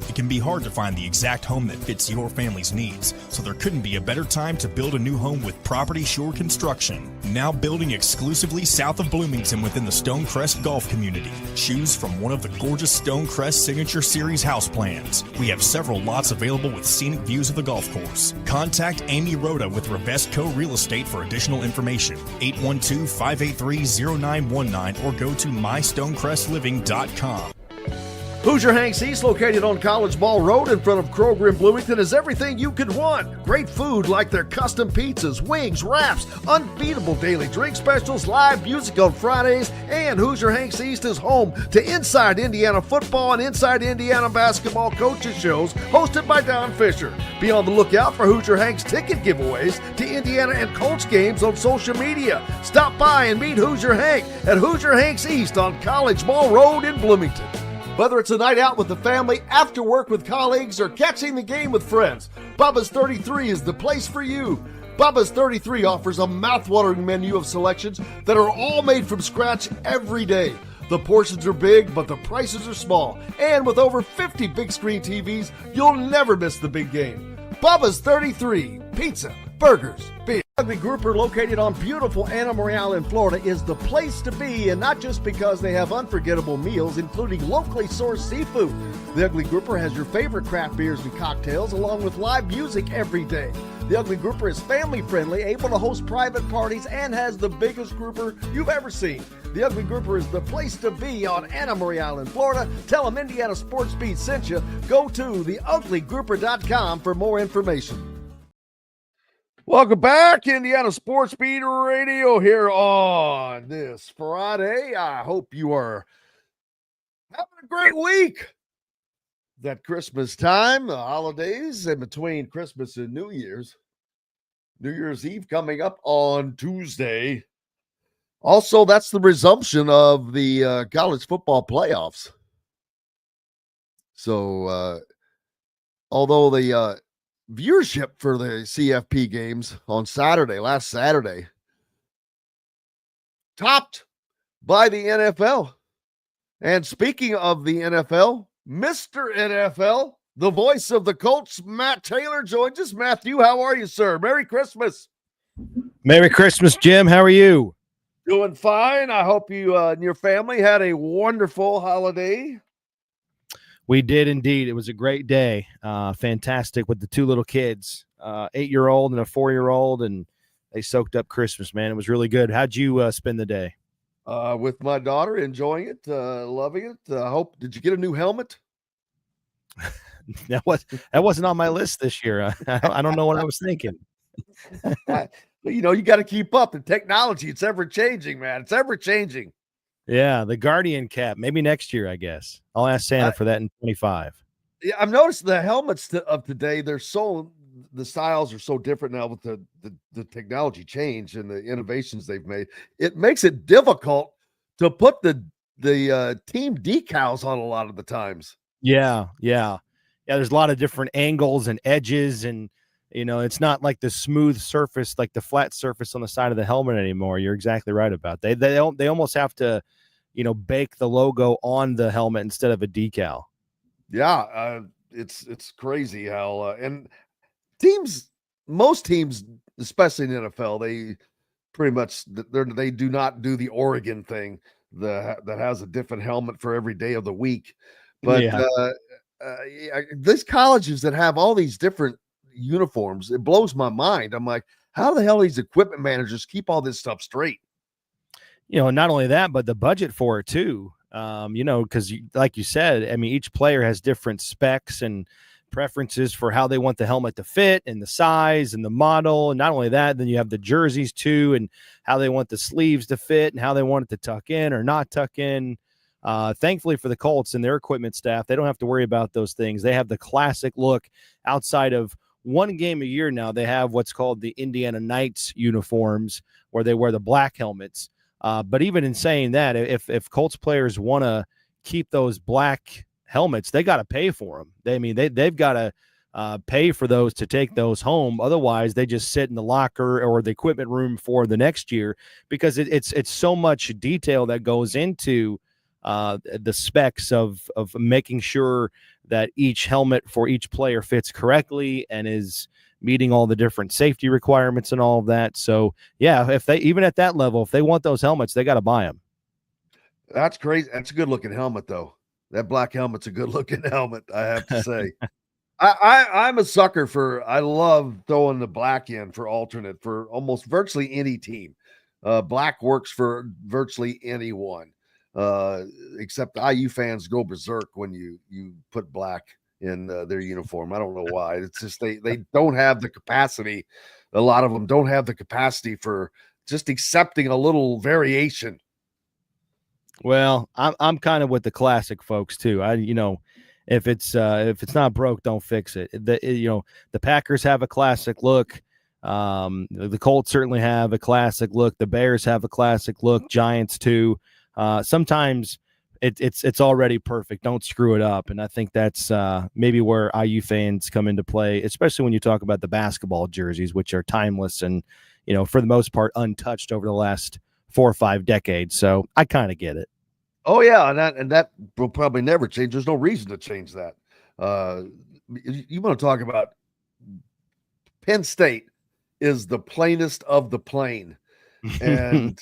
It can be hard to find the exact home that fits your family's needs, so there couldn't be a better time to build a new home with Property Shore Construction. Now building exclusively south of Bloomington within the Stonecrest Golf Community. Choose from one of the gorgeous Stonecrest Signature Series house plans. We have several lots available with scenic views of the golf course. Contact Amy Rhoda with Revesco Real Estate for additional information. 812-583-0919 or go to mystonecrestliving.com. Hoosier Hanks East, located on College Ball Road in front of Kroger in Bloomington, is everything you could want. Great food like their custom pizzas, wings, wraps, unbeatable daily drink specials, live music on Fridays, and Hoosier Hanks East is home to Inside Indiana Football and Inside Indiana Basketball coaches shows hosted by Don Fisher. Be on the lookout for Hoosier Hanks ticket giveaways to Indiana and Colts games on social media. Stop by and meet Hoosier Hank at Hoosier Hanks East on College Ball Road in Bloomington. Whether it's a night out with the family, after work with colleagues, or catching the game with friends, Bubba's 33 is the place for you. Bubba's 33 offers a mouthwatering menu of selections that are all made from scratch every day. The portions are big, but the prices are small. And with over 50 big screen TVs, you'll never miss the big game. Bubba's 33, pizza, burgers, beer. Ugly Grouper, located on beautiful Anna Marie Island, Florida, is the place to be, and not just because they have unforgettable meals, including locally sourced seafood. The Ugly Grouper has your favorite craft beers and cocktails, along with live music every day. The Ugly Grouper is family-friendly, able to host private parties, and has the biggest grouper you've ever seen. The Ugly Grouper is the place to be on Anna Marie Island, Florida. Tell them Indiana Sports Beat sent you. Go to theuglygrouper.com for more information. Welcome back, Indiana Sports Beat Radio here on this Friday. I hope you are having a great week. That Christmas time, the holidays, and between Christmas and New Year's Eve coming up on Tuesday. Also, that's the resumption of the college football playoffs. So, although the viewership for the CFP games on last Saturday, topped by the NFL. And speaking of the NFL, Mr. NFL, the voice of the Colts, Matt Taylor, joins us. Matthew, how are you, sir? Merry Christmas. Merry Christmas, Jim. How are you? Doing fine. I hope you and your family had a wonderful holiday. We did indeed. It was a great day. Fantastic with the two little kids, 8-year-old and a 4-year-old, and they soaked up Christmas, man. It was really good. How'd you spend the day? With my daughter, enjoying it, loving it. Did you get a new helmet? That wasn't on my list this year. I don't know what I was thinking. You know, you got to keep up. The technology, it's ever changing, man. It's ever changing. Yeah, the Guardian cap. Maybe next year, I guess. I'll ask Santa for that in 25. Yeah, I've noticed the helmets of today, the styles are so different now with the technology change and the innovations they've made. It makes it difficult to put the team decals on a lot of the times. Yeah. There's a lot of different angles and edges, and it's not like the smooth surface, like the flat surface on the side of the helmet anymore. You're exactly right about that. They almost have to, bake the logo on the helmet instead of a decal. Yeah, it's crazy how and most teams, especially in the NFL, they pretty much they do not do the Oregon thing that has a different helmet for every day of the week. But these colleges that have all these different uniforms, it blows my mind. I'm like, how the hell these equipment managers keep all this stuff straight? Not only that, but the budget for it too. Because like you said, I mean, each player has different specs and preferences for how they want the helmet to fit and the size and the model. And not only that, then you have the jerseys too, and how they want the sleeves to fit and how they want it to tuck in or not tuck in. Thankfully for the Colts and their equipment staff, they don't have to worry about those things. They have the classic look. Outside of one game a year now, they have what's called the Indiana Knights uniforms, where they wear the black helmets. But even in saying that, if Colts players want to keep those black helmets, they got to pay for them. They've got to pay for those to take those home. Otherwise, they just sit in the locker or the equipment room for the next year, because it's so much detail that goes into the specs of making sure that each helmet for each player fits correctly and is meeting all the different safety requirements and all of that. So yeah, if they, even at that level, if they want those helmets, they got to buy them. That's crazy. That's a good looking helmet though. That black helmet's a good looking helmet, I have to say. I'm a sucker for, I love throwing the black in for alternate for almost virtually any team. Black works for virtually anyone. Except the IU fans go berserk when you put black in their uniform. I don't know why. It's just they don't have the capacity. A lot of them don't have the capacity for just accepting a little variation. Well, I'm kind of with the classic folks too. If it's not broke, don't fix it. The Packers have a classic look. The Colts certainly have a classic look. The Bears have a classic look. Giants too. Sometimes it's already perfect. Don't screw it up. And I think that's maybe where IU fans come into play, especially when you talk about the basketball jerseys, which are timeless and, for the most part, untouched over the last 4 or 5 decades. So I kind of get it. Oh yeah. And that will probably never change. There's no reason to change that. You want to talk about Penn State is the plainest of the plain. And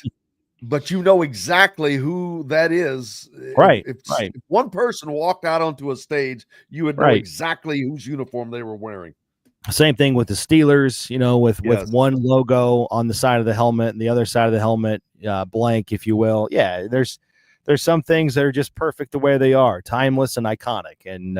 but you know exactly who that is. Right. If one person walked out onto a stage, you would know exactly whose uniform they were wearing. Same thing with the Steelers, with one logo on the side of the helmet and the other side of the helmet blank, if you will. Yeah, there's some things that are just perfect the way they are, timeless and iconic. And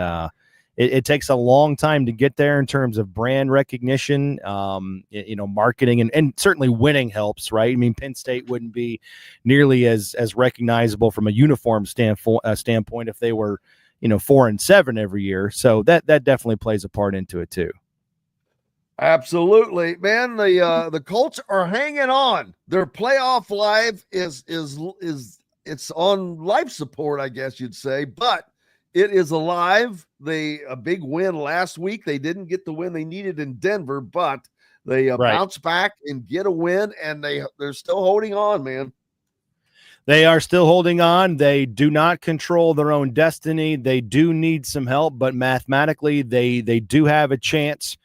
it takes a long time to get there in terms of brand recognition, marketing, and certainly winning helps, right? I mean, Penn State wouldn't be nearly as recognizable from a uniform standpoint if they were, 4-7 every year. So that definitely plays a part into it too. Absolutely, man. The Colts are hanging on. Their playoff life is it's on life support, I guess you'd say, but it is alive. A big win last week. They didn't get the win they needed in Denver, but they bounce back and get a win, and they're still holding on, man. They are still holding on. They do not control their own destiny. They do need some help, but mathematically they do have a chance.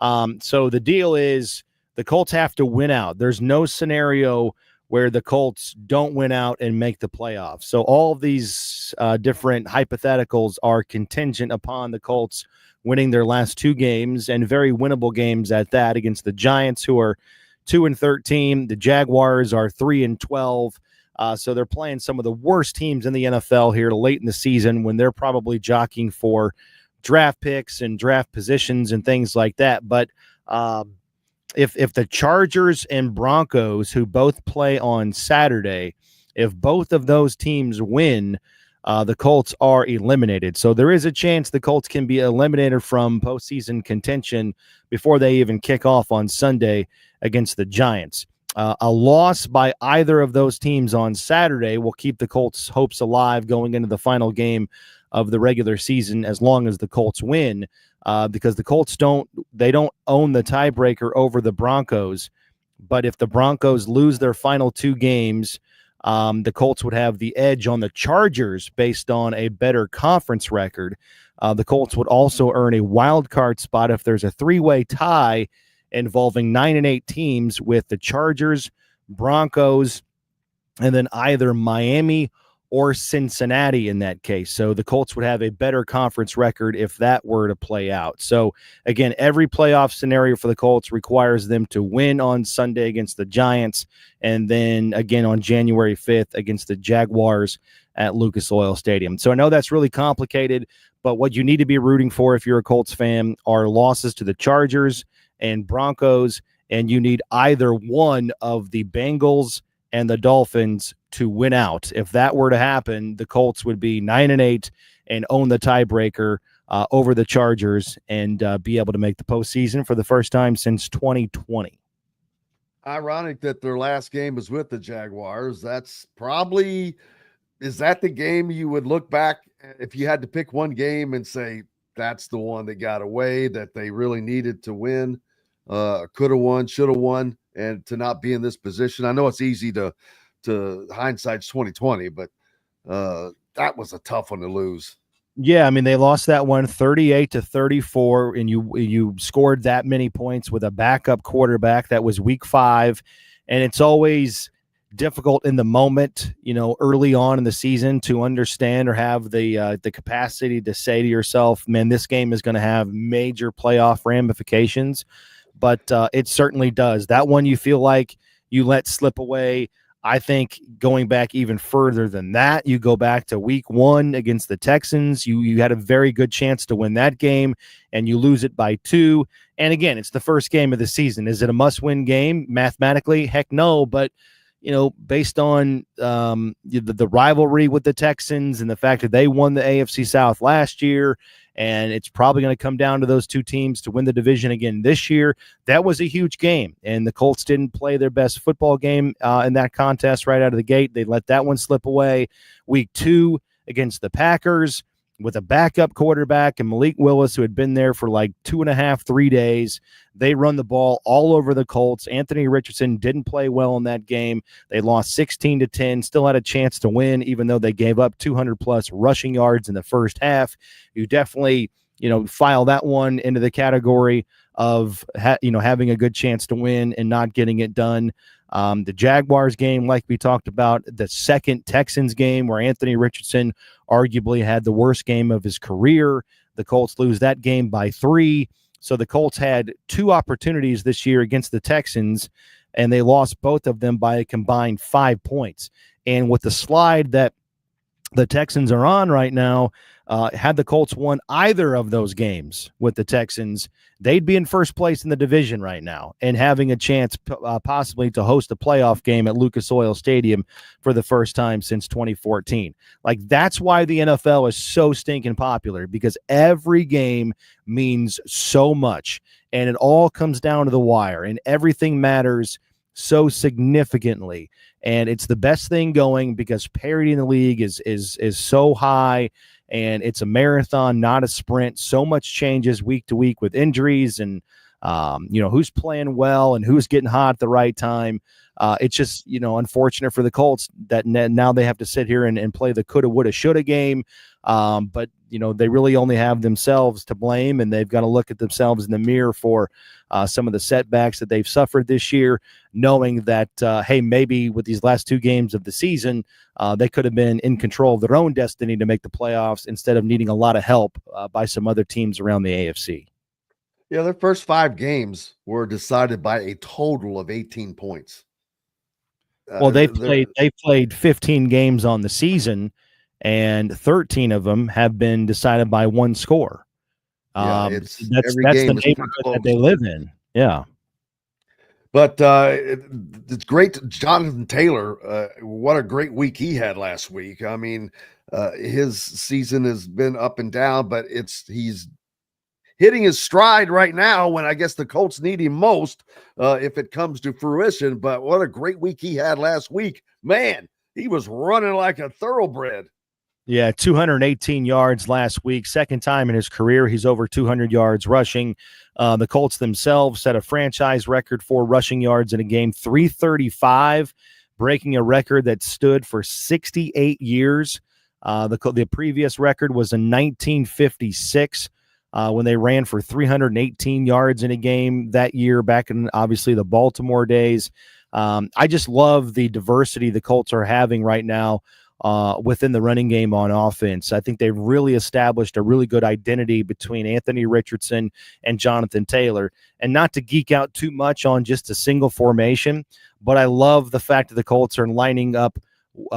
So the deal is the Colts have to win out. There's no scenario where the Colts don't win out and make the playoffs. So all of these different hypotheticals are contingent upon the Colts winning their last 2 games, and very winnable games at that, against the Giants, who are 2-13. The Jaguars are 3-12. So they're playing some of the worst teams in the NFL here late in the season, when they're probably jockeying for draft picks and draft positions and things like that. But if the Chargers and Broncos, who both play on Saturday, if both of those teams win, the Colts are eliminated. So there is a chance the Colts can be eliminated from postseason contention before they even kick off on Sunday against the Giants. A loss by either of those teams on Saturday will keep the Colts' hopes alive going into the final game of the regular season, as long as the Colts win, because the Colts don't own the tiebreaker over the Broncos. But if the Broncos lose their final 2 games, the Colts would have the edge on the Chargers based on a better conference record. The Colts would also earn a wild card spot if there's a 3-way tie involving 9-8 teams, with the Chargers, Broncos, and then either Miami or Cincinnati in that case. So the Colts would have a better conference record if that were to play out. So again, every playoff scenario for the Colts requires them to win on Sunday against the Giants, and then again on January 5th against the Jaguars at Lucas Oil Stadium. So I know that's really complicated, but what you need to be rooting for if you're a Colts fan are losses to the Chargers and Broncos, and you need either one of the Bengals and the Dolphins to win out. If that were to happen, the Colts would be 9-8 and own the tiebreaker over the Chargers and be able to make the postseason for the first time since 2020. Ironic that their last game was with the Jaguars. That's probably, is that the game you would look back if you had to pick one game and say that's the one that got away, that they really needed to win, could have won, should have won, and to not be in this position? I know it's easy to hindsight's 2020, but that was a tough one to lose. Yeah, I mean, they lost that one 38-34, and you scored that many points with a backup quarterback. That was week 5, and it's always difficult in the moment, early on in the season to understand or have the capacity to say to yourself, man, this game is going to have major playoff ramifications. But it certainly does. That one you feel like you let slip away. I think going back even further than that, you go back to week 1 against the Texans. You had a very good chance to win that game, and you lose it by 2. And again, it's the first game of the season. Is it a must-win game? Mathematically, heck no. But based on the rivalry with the Texans and the fact that they won the AFC South last year, and it's probably going to come down to those two teams to win the division again this year, that was a huge game. And the Colts didn't play their best football game in that contest right out of the gate. They let that one slip away. Week 2 against the Packers with a backup quarterback and Malik Willis, who had been there for like 2.5, 3 days. They run the ball all over the Colts. Anthony Richardson didn't play well in that game. They lost 16-10, still had a chance to win, even though they gave up 200-plus rushing yards in the first half. You definitely, file that one into the category of, having a good chance to win and not getting it done. The Jaguars game, like we talked about, the second Texans game where Anthony Richardson arguably had the worst game of his career. The Colts lose that game by 3. So the Colts had 2 opportunities this year against the Texans, and they lost both of them by a combined 5 points. And with the slide that the Texans are on right now, had the Colts won either of those games with the Texans, they'd be in first place in the division right now and having a chance possibly to host a playoff game at Lucas Oil Stadium for the first time since 2014. Like, that's why the NFL is so stinking popular, because every game means so much, and it all comes down to the wire, and everything matters so significantly. And it's the best thing going because parity in the league is so high, and it's a marathon, not a sprint. So much changes week to week with injuries and, who's playing well and who's getting hot at the right time. It's just, unfortunate for the Colts that now they have to sit here and play the coulda, woulda, shoulda game. But, they really only have themselves to blame, and they've got to look at themselves in the mirror for some of the setbacks that they've suffered this year, knowing that, hey, maybe with these last 2 games of the season, they could have been in control of their own destiny to make the playoffs instead of needing a lot of help by some other teams around the AFC. Yeah, their first 5 games were decided by a total of 18 points. Well, they played 15 games on the season, and 13 of them have been decided by 1 score. That's the neighborhood that they live in. Yeah. But it's great. Jonathan Taylor, what a great week he had last week. I mean, his season has been up and down, but he's hitting his stride right now when I guess the Colts need him most if it comes to fruition. But what a great week he had last week. Man, he was running like a thoroughbred. Yeah, 218 yards last week. Second time in his career he's over 200 yards rushing. The Colts themselves set a franchise record for rushing yards in a game, 335, breaking a record that stood for 68 years. The previous record was in 1956 when they ran for 318 yards in a game that year, back in obviously the Baltimore days. I just love the diversity the Colts are having right now within the running game on offense. I think they've really established a really good identity between Anthony Richardson and Jonathan Taylor. And not to geek out too much on just a single formation, but I love the fact that the Colts are lining up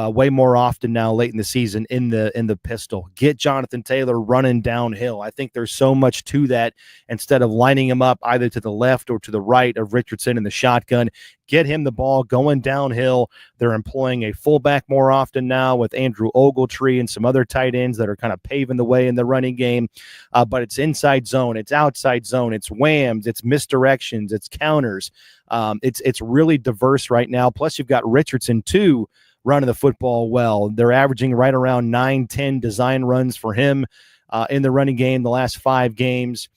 way more often now late in the season in the pistol. Get Jonathan Taylor running downhill. I think there's so much to that. Instead of lining him up either to the left or to the right of Richardson in the shotgun, get him the ball going downhill. They're employing a fullback more often now with Andrew Ogletree and some other tight ends that are kind of paving the way in the running game. But it's inside zone, it's outside zone, it's whams, it's misdirections, it's counters. It's really diverse right now. Plus you've got Richardson too, running the football well. They're averaging right around 9-10 design runs for him in the running game the last 5 games.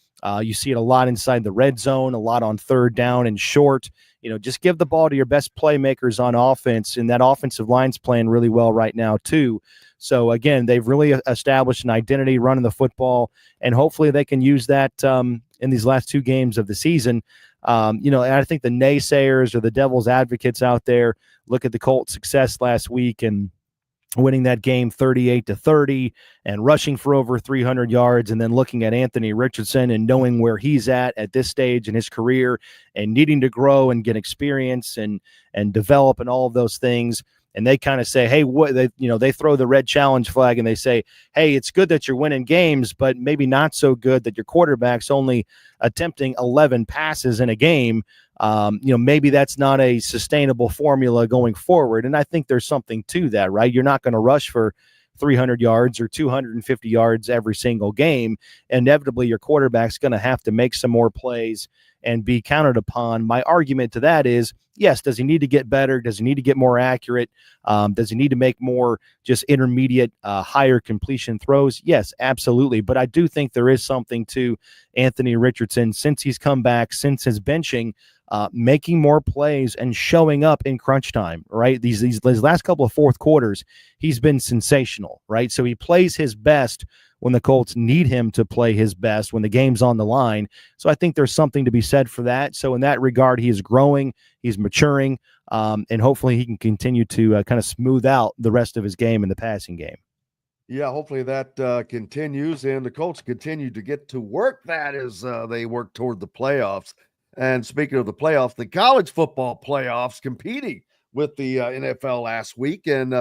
You see it a lot inside the red zone, a lot on third down and short. Just give the ball to your best playmakers on offense, and that offensive line's playing really well right now too. So, again, they've really established an identity running the football, and hopefully they can use that in these last 2 games of the season. And I think the naysayers or the devil's advocates out there look at the Colts' success last week and winning that game 38-30 and rushing for over 300 yards, and then looking at Anthony Richardson and knowing where he's at this stage in his career and needing to grow and get experience and develop and all of those things. And they kind of say, hey, they throw the red challenge flag and they say, hey, it's good that you're winning games, but maybe not so good that your quarterback's only attempting 11 passes in a game. Maybe that's not a sustainable formula going forward. And I think there's something to that, right? You're not going to rush for 300 yards or 250 yards every single game. Inevitably, your quarterback's going to have to make some more plays and be counted upon. My argument to that is, yes, does he need to get better? Does he need to get more accurate? Does he need to make more just intermediate, higher completion throws? Yes, absolutely. But I do think there is something to Anthony Richardson since he's come back, since his benching, making more plays and showing up in crunch time, right? These last couple of fourth quarters, he's been sensational, right? So he plays his best when the Colts need him to play his best, when the game's on the line. So I think there's something to be said for that. So in that regard, he is growing, he's maturing, and hopefully he can continue to kind of smooth out the rest of his game in the passing game. Yeah, hopefully that continues, and the Colts continue to get to work that as they work toward the playoffs. And speaking of the playoffs, the college football playoffs competing with the NFL last week and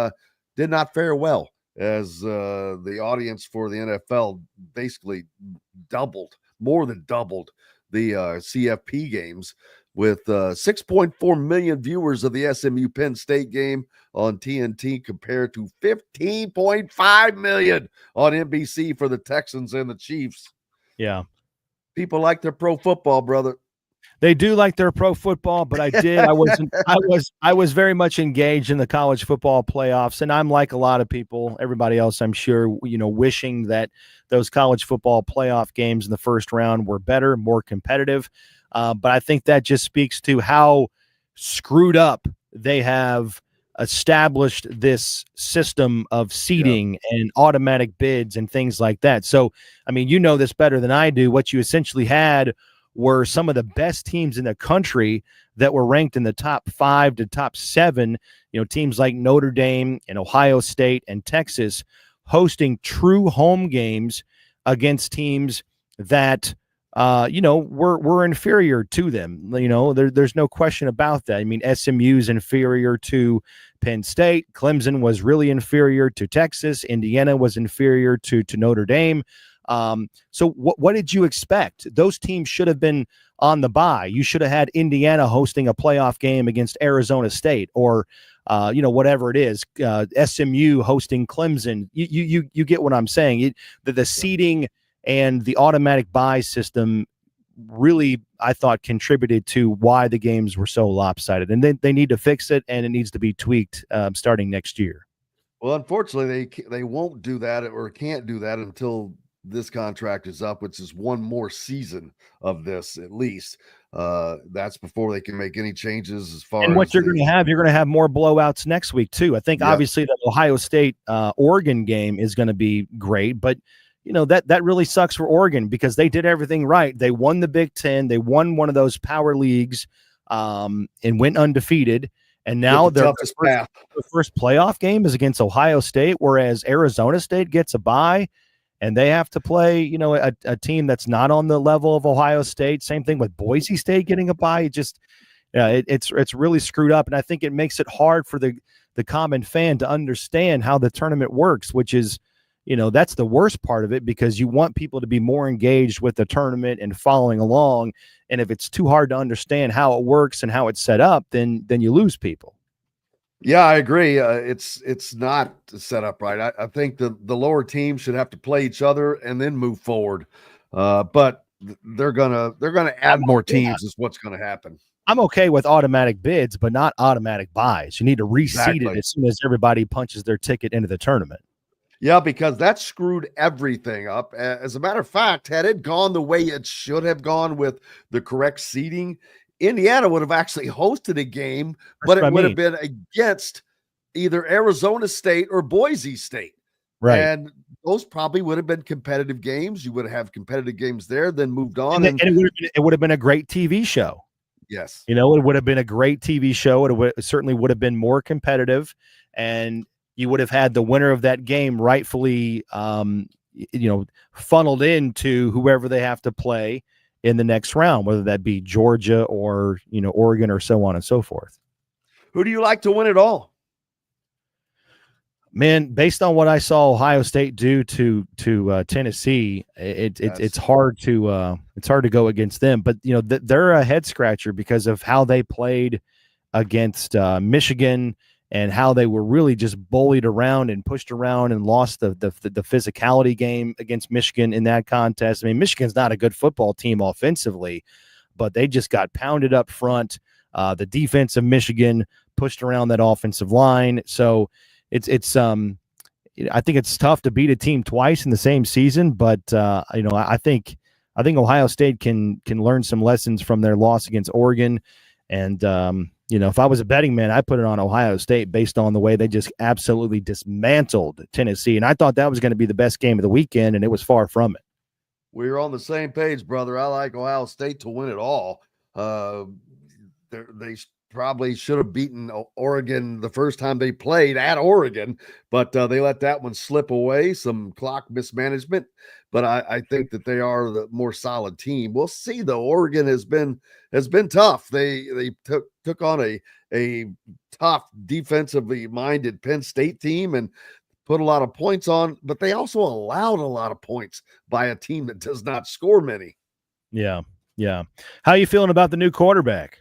did not fare well, as the audience for the NFL basically more than doubled the CFP games, with 6.4 million viewers of the SMU Penn State game on TNT compared to 15.5 million on NBC for the Texans and the Chiefs. Yeah. People like their pro football, brother. They do like their pro football, but I was very much engaged in the college football playoffs, and I'm like a lot of people, everybody else, I'm sure, wishing that those college football playoff games in the first round were better, more competitive. But I think that just speaks to how screwed up they have established this system of seeding and automatic bids and things like that. So, I mean, you know this better than I do. What you essentially had were some of the best teams in the country that were ranked in the top 5 to top 7, teams like Notre Dame and Ohio State and Texas hosting true home games against teams that, were inferior to them. There's no question about that. I mean, SMU's inferior to Penn State. Clemson was really inferior to Texas. Indiana was inferior to Notre Dame. So what did you expect? Those teams should have been on the bye. You should have had Indiana hosting a playoff game against Arizona State, or whatever it is, SMU hosting Clemson. You get what I'm saying. The seeding and the automatic bye system really, I thought, contributed to why the games were so lopsided, and they need to fix it, and it needs to be tweaked starting next year. Well, unfortunately, they won't do that, or can't do that until this contract is up, which is one more season of this at least. That's before they can make any changes as far and what as you're going to have more blowouts next week too. I think obviously the Ohio State Oregon game is going to be great, but that really sucks for Oregon because they did everything right. They won the Big Ten, they won one of those power leagues and went undefeated. And now their path. first playoff game is against Ohio State, whereas Arizona State gets a bye, and they have to play, a team that's not on the level of Ohio State. Same thing with Boise State getting a bye. It's really screwed up, and I think it makes it hard for the common fan to understand how the tournament works, which is, that's the worst part of it, because you want people to be more engaged with the tournament and following along. And if it's too hard to understand how it works and how it's set up, then you lose people. Yeah, I agree. It's not set up right. I think the lower teams should have to play each other and then move forward. But they're gonna add more teams is what's gonna happen. I'm okay with automatic bids, but not automatic buys. You need to reseed it as soon as everybody punches their ticket into the tournament. Yeah, because that screwed everything up. As a matter of fact, had it gone the way it should have gone with the correct seeding, Indiana would have actually hosted a game, but it would have been against either Arizona State or Boise State. Right. And those probably would have been competitive games. You would have competitive games there, then moved on. And it would have been a great TV show. Yes. It would have been a great TV show. It certainly would have been more competitive, and you would have had the winner of that game rightfully, funneled into whoever they have to play in the next round, whether that be Georgia or, Oregon or so on and so forth. Who do you like to win it all? Man, based on what I saw Ohio State do to Tennessee, it's hard to go against them. But they're a head scratcher because of how they played against Michigan and how they were really just bullied around and pushed around and lost the physicality game against Michigan in that contest. I mean, Michigan's not a good football team offensively, but they just got pounded up front. The defense of Michigan pushed around that offensive line. So it's I think it's tough to beat a team twice in the same season, but I think Ohio State can learn some lessons from their loss against Oregon. And if I was a betting man, I'd put it on Ohio State based on the way they just absolutely dismantled Tennessee. And I thought that was going to be the best game of the weekend, and it was far from it. We're on the same page, brother. I like Ohio State to win it all. They probably should have beaten Oregon the first time they played at Oregon, but they let that one slip away, some clock mismanagement. But I think that they are the more solid team. We'll see, though. Oregon has been tough. They took on a tough defensively minded Penn State team and put a lot of points on, but they also allowed a lot of points by a team that does not score many. Yeah. How are you feeling about the new quarterback?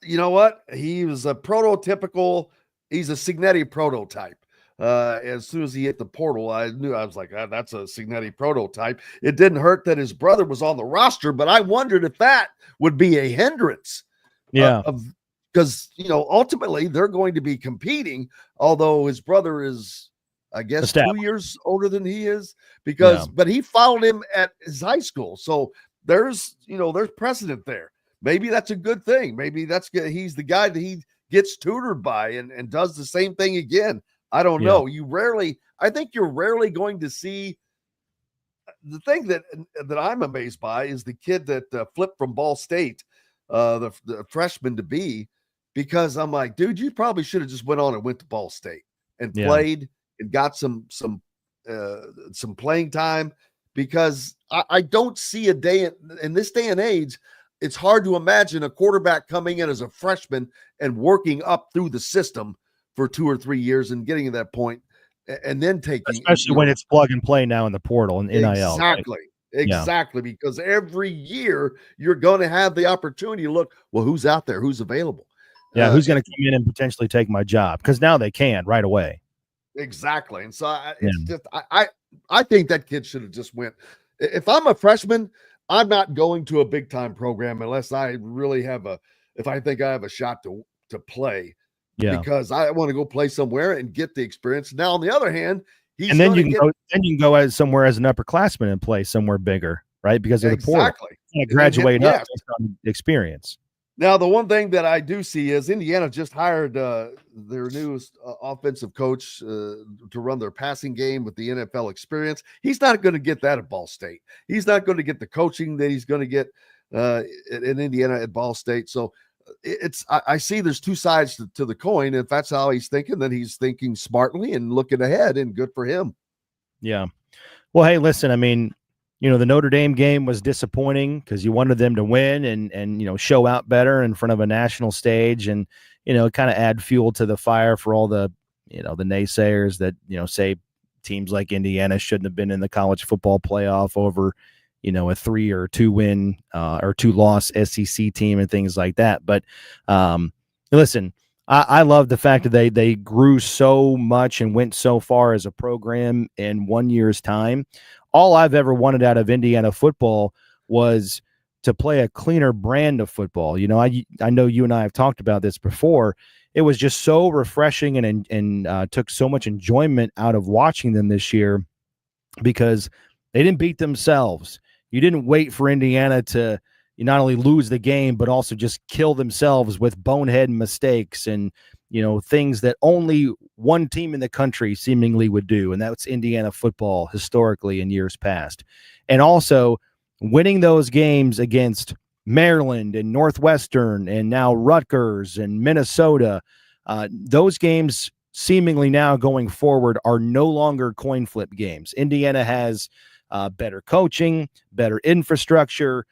You know what? He was a prototypical. He's a Cignetti prototype. As soon as he hit the portal, I was like, that's a Cignetti prototype. It didn't hurt that his brother was on the roster, but I wondered if that would be a hindrance. Yeah. Because, ultimately they're going to be competing, although his brother is, I guess, 2 years older than he is, but he followed him at his high school. So there's precedent there. Maybe that's a good thing. Maybe he's the guy that he gets tutored by and does the same thing again. I don't know. I think you're rarely going to see. The thing that I'm amazed by is the kid that flipped from Ball State, the freshman to be, because I'm like, dude, you probably should have just went to Ball State and played and got some playing time, because I don't see a day in this day and age. It's hard to imagine a quarterback coming in as a freshman and working up through the system for 2 or 3 years and getting to that point and then taking, especially when it's plug and play now in the portal and NIL. Exactly. Because every year you're going to have the opportunity to look, well, who's out there? Who's available? Yeah. Who's going to come in and potentially take my job? Because now they can right away. Exactly. And so I think that kid should have just went. If I'm a freshman, I'm not going to a big time program unless I really if I think I have a shot to play. Yeah. Because I want to go play somewhere and get the experience. Now, on the other hand, you can go as somewhere as an upperclassman and play somewhere bigger, right? Because of the portal. Exactly. Graduate up based on experience. Now, the one thing that I do see is Indiana just hired their newest offensive coach to run their passing game with the NFL experience. He's not going to get that at Ball State. He's not going to get the coaching that he's going to get in Indiana at Ball State. So I see there's two sides to the coin. If that's how he's thinking, then he's thinking smartly and looking ahead, and good for him. Yeah. Well, hey, listen, I mean, the Notre Dame game was disappointing because you wanted them to win and show out better in front of a national stage and, kind of add fuel to the fire for all the, the naysayers that, say teams like Indiana shouldn't have been in the college football playoff over, a 3 or 2 win or 2 loss SEC team and things like that. But listen, I love the fact that they grew so much and went so far as a program in 1 year's time. All I've ever wanted out of Indiana football was to play a cleaner brand of football. I know you and I have talked about this before. It was just so refreshing and took so much enjoyment out of watching them this year because they didn't beat themselves. You didn't wait for Indiana to not only lose the game, but also just kill themselves with bonehead mistakes and, things that only one team in the country seemingly would do. And that's Indiana football historically in years past. And also winning those games against Maryland and Northwestern and now Rutgers and Minnesota, those games seemingly now going forward are no longer coin flip games. Indiana has better coaching, better infrastructure,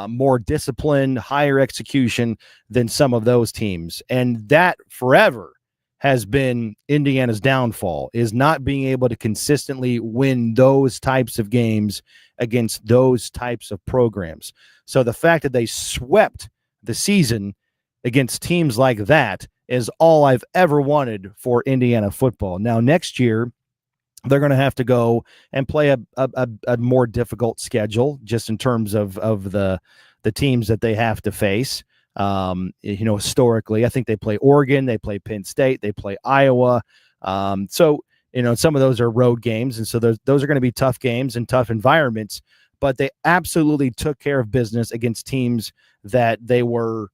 more discipline, higher execution than some of those teams. And that forever has been Indiana's downfall, is not being able to consistently win those types of games against those types of programs. So the fact that they swept the season against teams like that is all I've ever wanted for Indiana football. Now, next year, they're going to have to go and play a more difficult schedule just in terms of the teams that they have to face. Historically, I think they play Oregon, they play Penn State, they play Iowa. So some of those are road games. And so those are going to be tough games and tough environments, but they absolutely took care of business against teams that they were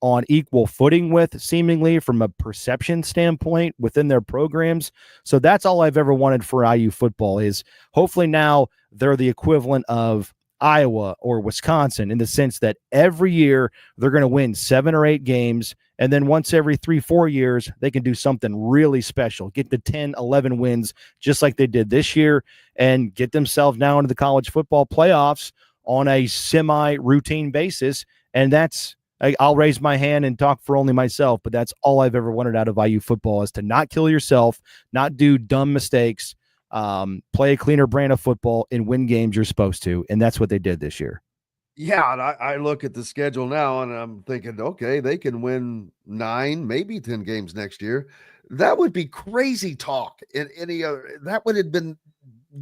on equal footing with, seemingly from a perception standpoint within their programs. So that's all I've ever wanted for IU football is hopefully now they're the equivalent of Iowa or Wisconsin in the sense that every year they're going to win 7 or 8 games. And then once every 3-4 years, they can do something really special, get to 10, 11 wins, just like they did this year, and get themselves now into the college football playoffs on a semi-routine basis. And I'll raise my hand and talk for only myself, but that's all I've ever wanted out of IU football is to not kill yourself, not do dumb mistakes, play a cleaner brand of football and win games you're supposed to. And that's what they did this year. Yeah. And I look at the schedule now and I'm thinking, okay, they can win 9, maybe 10 games next year. That would be crazy talk in any other, that would have been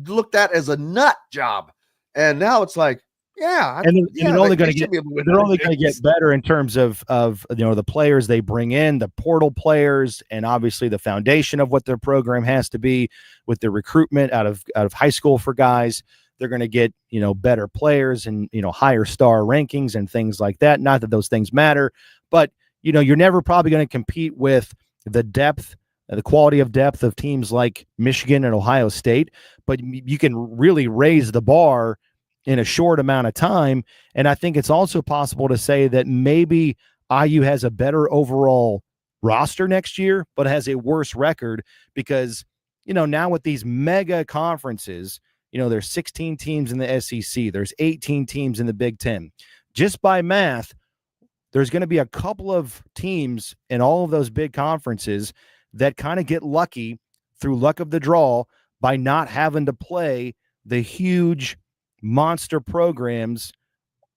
looked at as a nut job. And now it's like, yeah, and they're only going to get better in terms of the players they bring in, the portal players, and obviously the foundation of what their program has to be with the recruitment out of high school for guys. They're going to get better players and higher star rankings and things like that. Not that those things matter, but you're never probably going to compete with the depth, the quality of depth of teams like Michigan and Ohio State, but you can really raise the bar in a short amount of time. And I think it's also possible to say that maybe IU has a better overall roster next year, but has a worse record because, now with these mega conferences, there's 16 teams in the SEC, there's 18 teams in the Big Ten. Just by math, there's going to be a couple of teams in all of those big conferences that kind of get lucky through luck of the draw by not having to play the huge monster programs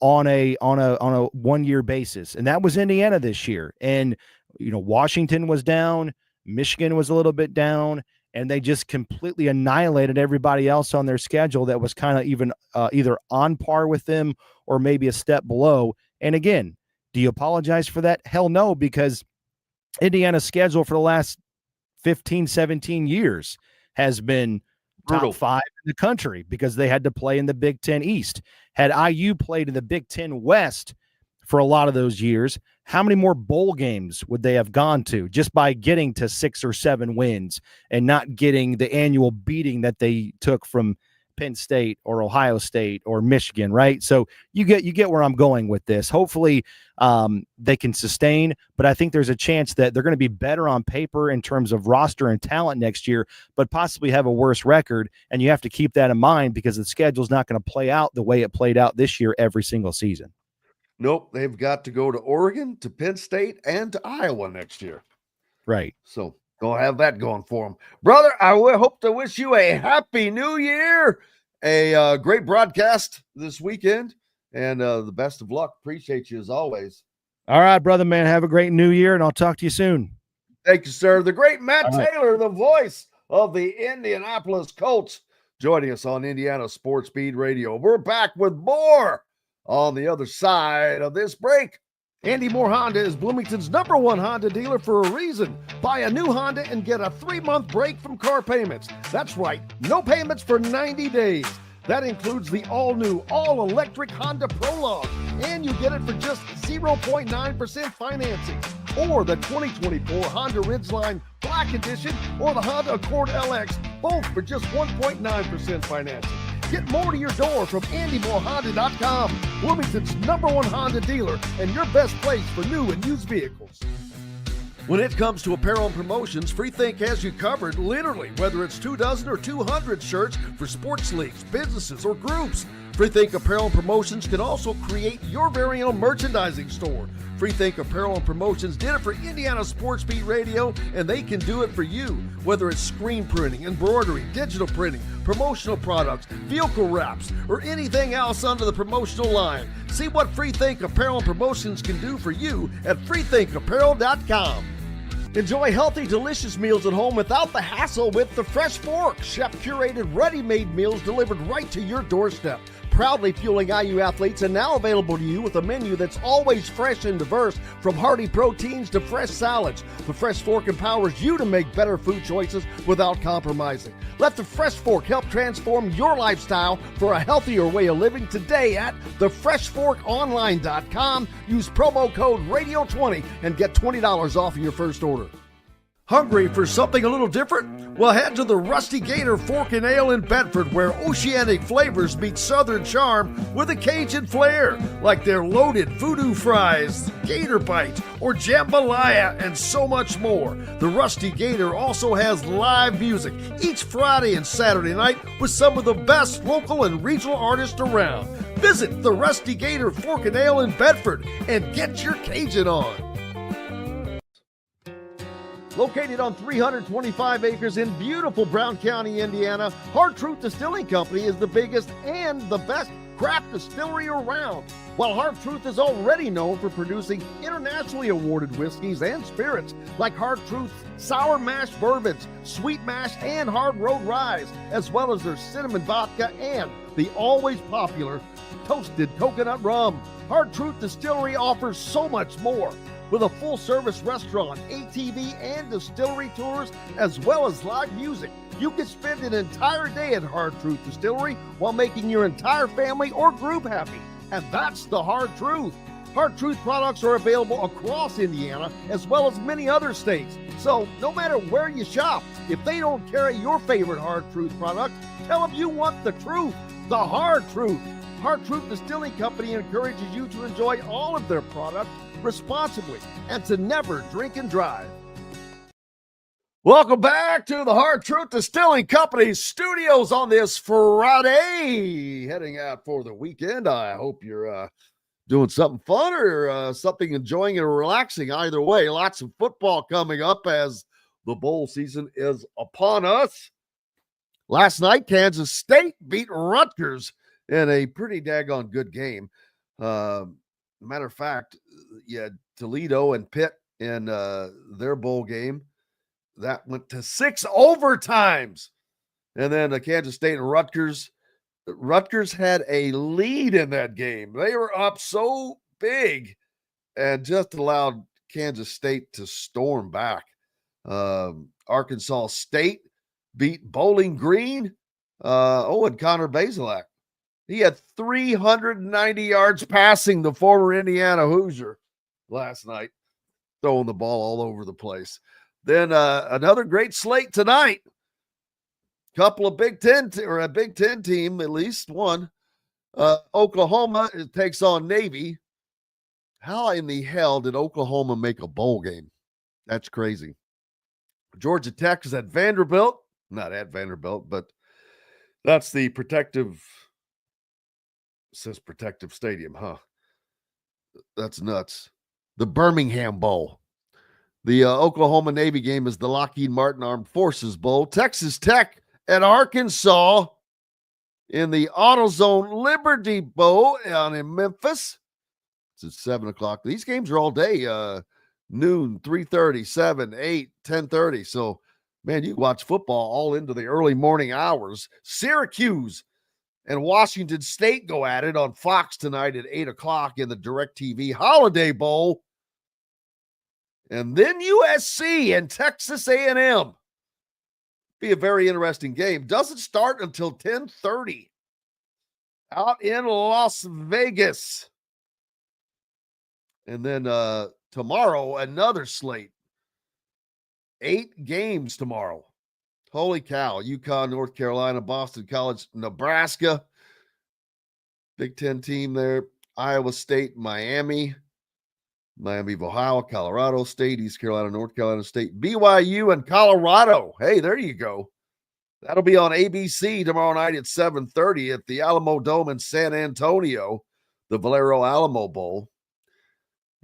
on a 1 year basis. And that was Indiana this year. And, Washington was down, Michigan was a little bit down, and they just completely annihilated everybody else on their schedule that was kind of even either on par with them or maybe a step below. And again, do you apologize for that? Hell no, because Indiana's schedule for the last 15, 17 years has been top 5 in the country because they had to play in the Big Ten East. Had IU played in the Big Ten West for a lot of those years, how many more bowl games would they have gone to just by getting to 6 or 7 wins and not getting the annual beating that they took from Penn State or Ohio State or Michigan, right? So you get where I'm going with this. Hopefully they can sustain, but I think there's a chance that they're going to be better on paper in terms of roster and talent next year, but possibly have a worse record. And you have to keep that in mind because the schedule's not going to play out the way it played out this year every single season. Nope, they've got to go to Oregon, to Penn State, and to Iowa next year. Right. So don't have that going for them. Brother, I hope to wish you a happy new year, a great broadcast this weekend, and the best of luck. Appreciate you as always. All right, brother, man. Have a great new year, and I'll talk to you soon. Thank you, sir. The great Matt Taylor, the voice of the Indianapolis Colts, joining us on Indiana Sports Speed Radio. We're back with more on the other side of this break. Andy Moore Honda is Bloomington's #1 Honda dealer for a reason. Buy a new Honda and get a 3-month break from car payments. That's right, no payments for 90 days. That includes the all-new, all-electric Honda Prologue, and you get it for just 0.9% financing. Or the 2024 Honda Ridgeline Black Edition or the Honda Accord LX, both for just 1.9% financing. Get more to your door from AndyMooreHonda.com, Bloomington's #1 Honda dealer and your best place for new and used vehicles. When it comes to apparel and promotions, FreeThink has you covered, literally, whether it's 24 or 200 shirts for sports leagues, businesses, or groups. FreeThink Apparel and Promotions can also create your very own merchandising store. FreeThink Apparel and Promotions did it for Indiana Sports Beat Radio, and they can do it for you. Whether it's screen printing, embroidery, digital printing, promotional products, vehicle wraps, or anything else under the promotional line. See what FreeThink Apparel and Promotions can do for you at freethinkapparel.com. Enjoy healthy, delicious meals at home without the hassle with the Fresh Fork. Chef-curated, ready-made meals delivered right to your doorstep. Proudly fueling IU athletes and now available to you with a menu that's always fresh and diverse, from hearty proteins to fresh salads. The Fresh Fork empowers you to make better food choices without compromising. Let the Fresh Fork help transform your lifestyle for a healthier way of living today at thefreshforkonline.com. Use promo code RADIO20 and get $20 off your first order. Hungry for something a little different? Well, head to the Rusty Gator Fork and Ale in Bedford, where oceanic flavors meet southern charm with a Cajun flair, like their loaded voodoo fries, gator bites, or jambalaya, and so much more. The Rusty Gator also has live music each Friday and Saturday night with some of the best local and regional artists around. Visit the Rusty Gator Fork and Ale in Bedford and get your Cajun on. Located on 325 acres in beautiful Brown County, Indiana, Hard Truth Distilling Company is the biggest and the best craft distillery around. While Hard Truth is already known for producing internationally awarded whiskeys and spirits like Hard Truth's sour mash bourbons, sweet mash, and hard road ryes, as well as their cinnamon vodka and the always popular toasted coconut rum. Hard Truth Distillery offers so much more. With a full-service restaurant, ATV, and distillery tours, as well as live music, you can spend an entire day at Hard Truth Distillery while making your entire family or group happy. And that's the Hard Truth. Hard Truth products are available across Indiana, as well as many other states. So no matter where you shop, if they don't carry your favorite Hard Truth product, tell them you want the truth, the Hard Truth. Hard Truth Distilling Company encourages you to enjoy all of their products responsibly and to never drink and drive. Welcome back to the Hard Truth Distilling Company studios on this Friday. Heading out for the weekend. I hope you're doing something fun or something enjoying and relaxing. Either way, lots of football coming up as the bowl season is upon us. Last night, Kansas State beat Rutgers in a pretty daggone good game. Matter of fact, you had Toledo and Pitt in their bowl game. That went to 6 overtimes. And then Kansas State and Rutgers. Rutgers had a lead in that game. They were up so big and just allowed Kansas State to storm back. Arkansas State beat Bowling Green. And Connor Bazelak. He had 390 yards passing, the former Indiana Hoosier, last night, throwing the ball all over the place. Then another great slate tonight. Couple of Big Ten or a Big Ten team, at least one. Oklahoma takes on Navy. How in the hell did Oklahoma make a bowl game? That's crazy. Georgia Tech is at Vanderbilt. Not at Vanderbilt, but that's the protective stadium, huh? That's nuts. The Birmingham Bowl. The Oklahoma Navy game is the Lockheed Martin Armed Forces Bowl. Texas Tech at Arkansas in the AutoZone Liberty Bowl down in Memphis. It's at 7 o'clock. These games are all day, noon, 3:30, 7, 8, 10:30. So, man, you watch football all into the early morning hours. Syracuse and Washington State go at it on Fox tonight at 8 o'clock in the DirecTV Holiday Bowl. And then USC and Texas A&M. Be a very interesting game. Doesn't start until 10:30 out in Las Vegas. And then tomorrow, another slate. 8 games tomorrow. Holy cow. UConn, North Carolina, Boston College, Nebraska. Big Ten team there. Iowa State, Miami of Ohio, Colorado State, East Carolina, North Carolina State, BYU, and Colorado. Hey, there you go. That'll be on ABC tomorrow night at 7:30 at the Alamo Dome in San Antonio, the Valero Alamo Bowl.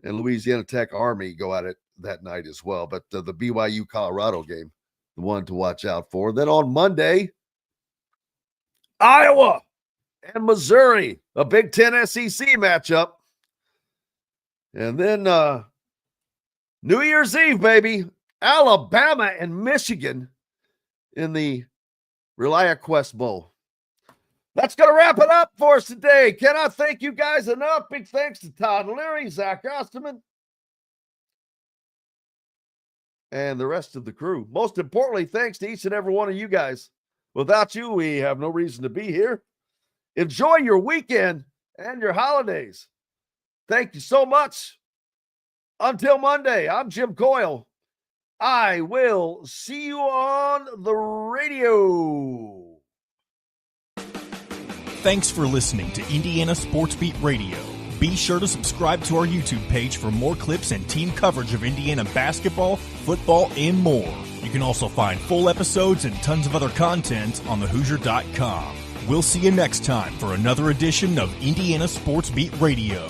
And Louisiana Tech Army go at it that night as well. But the BYU Colorado game, the one to watch out for. Then on Monday, Iowa and Missouri, a Big Ten SEC matchup. And then New Year's Eve, baby, Alabama and Michigan in the ReliaQuest Bowl. That's going to wrap it up for us today. Cannot thank you guys enough. Big thanks to Todd Leary, Zach Osterman, and the rest of the crew. Most importantly, thanks to each and every one of you guys. Without you, we have no reason to be here. Enjoy your weekend and your holidays. Thank you so much. Until Monday, I'm Jim Coyle. I will see you on the radio. Thanks for listening to Indiana Sports Beat Radio. Be sure to subscribe to our YouTube page for more clips and team coverage of Indiana basketball, football, and more. You can also find full episodes and tons of other content on thehoosier.com. We'll see you next time for another edition of Indiana Sports Beat Radio.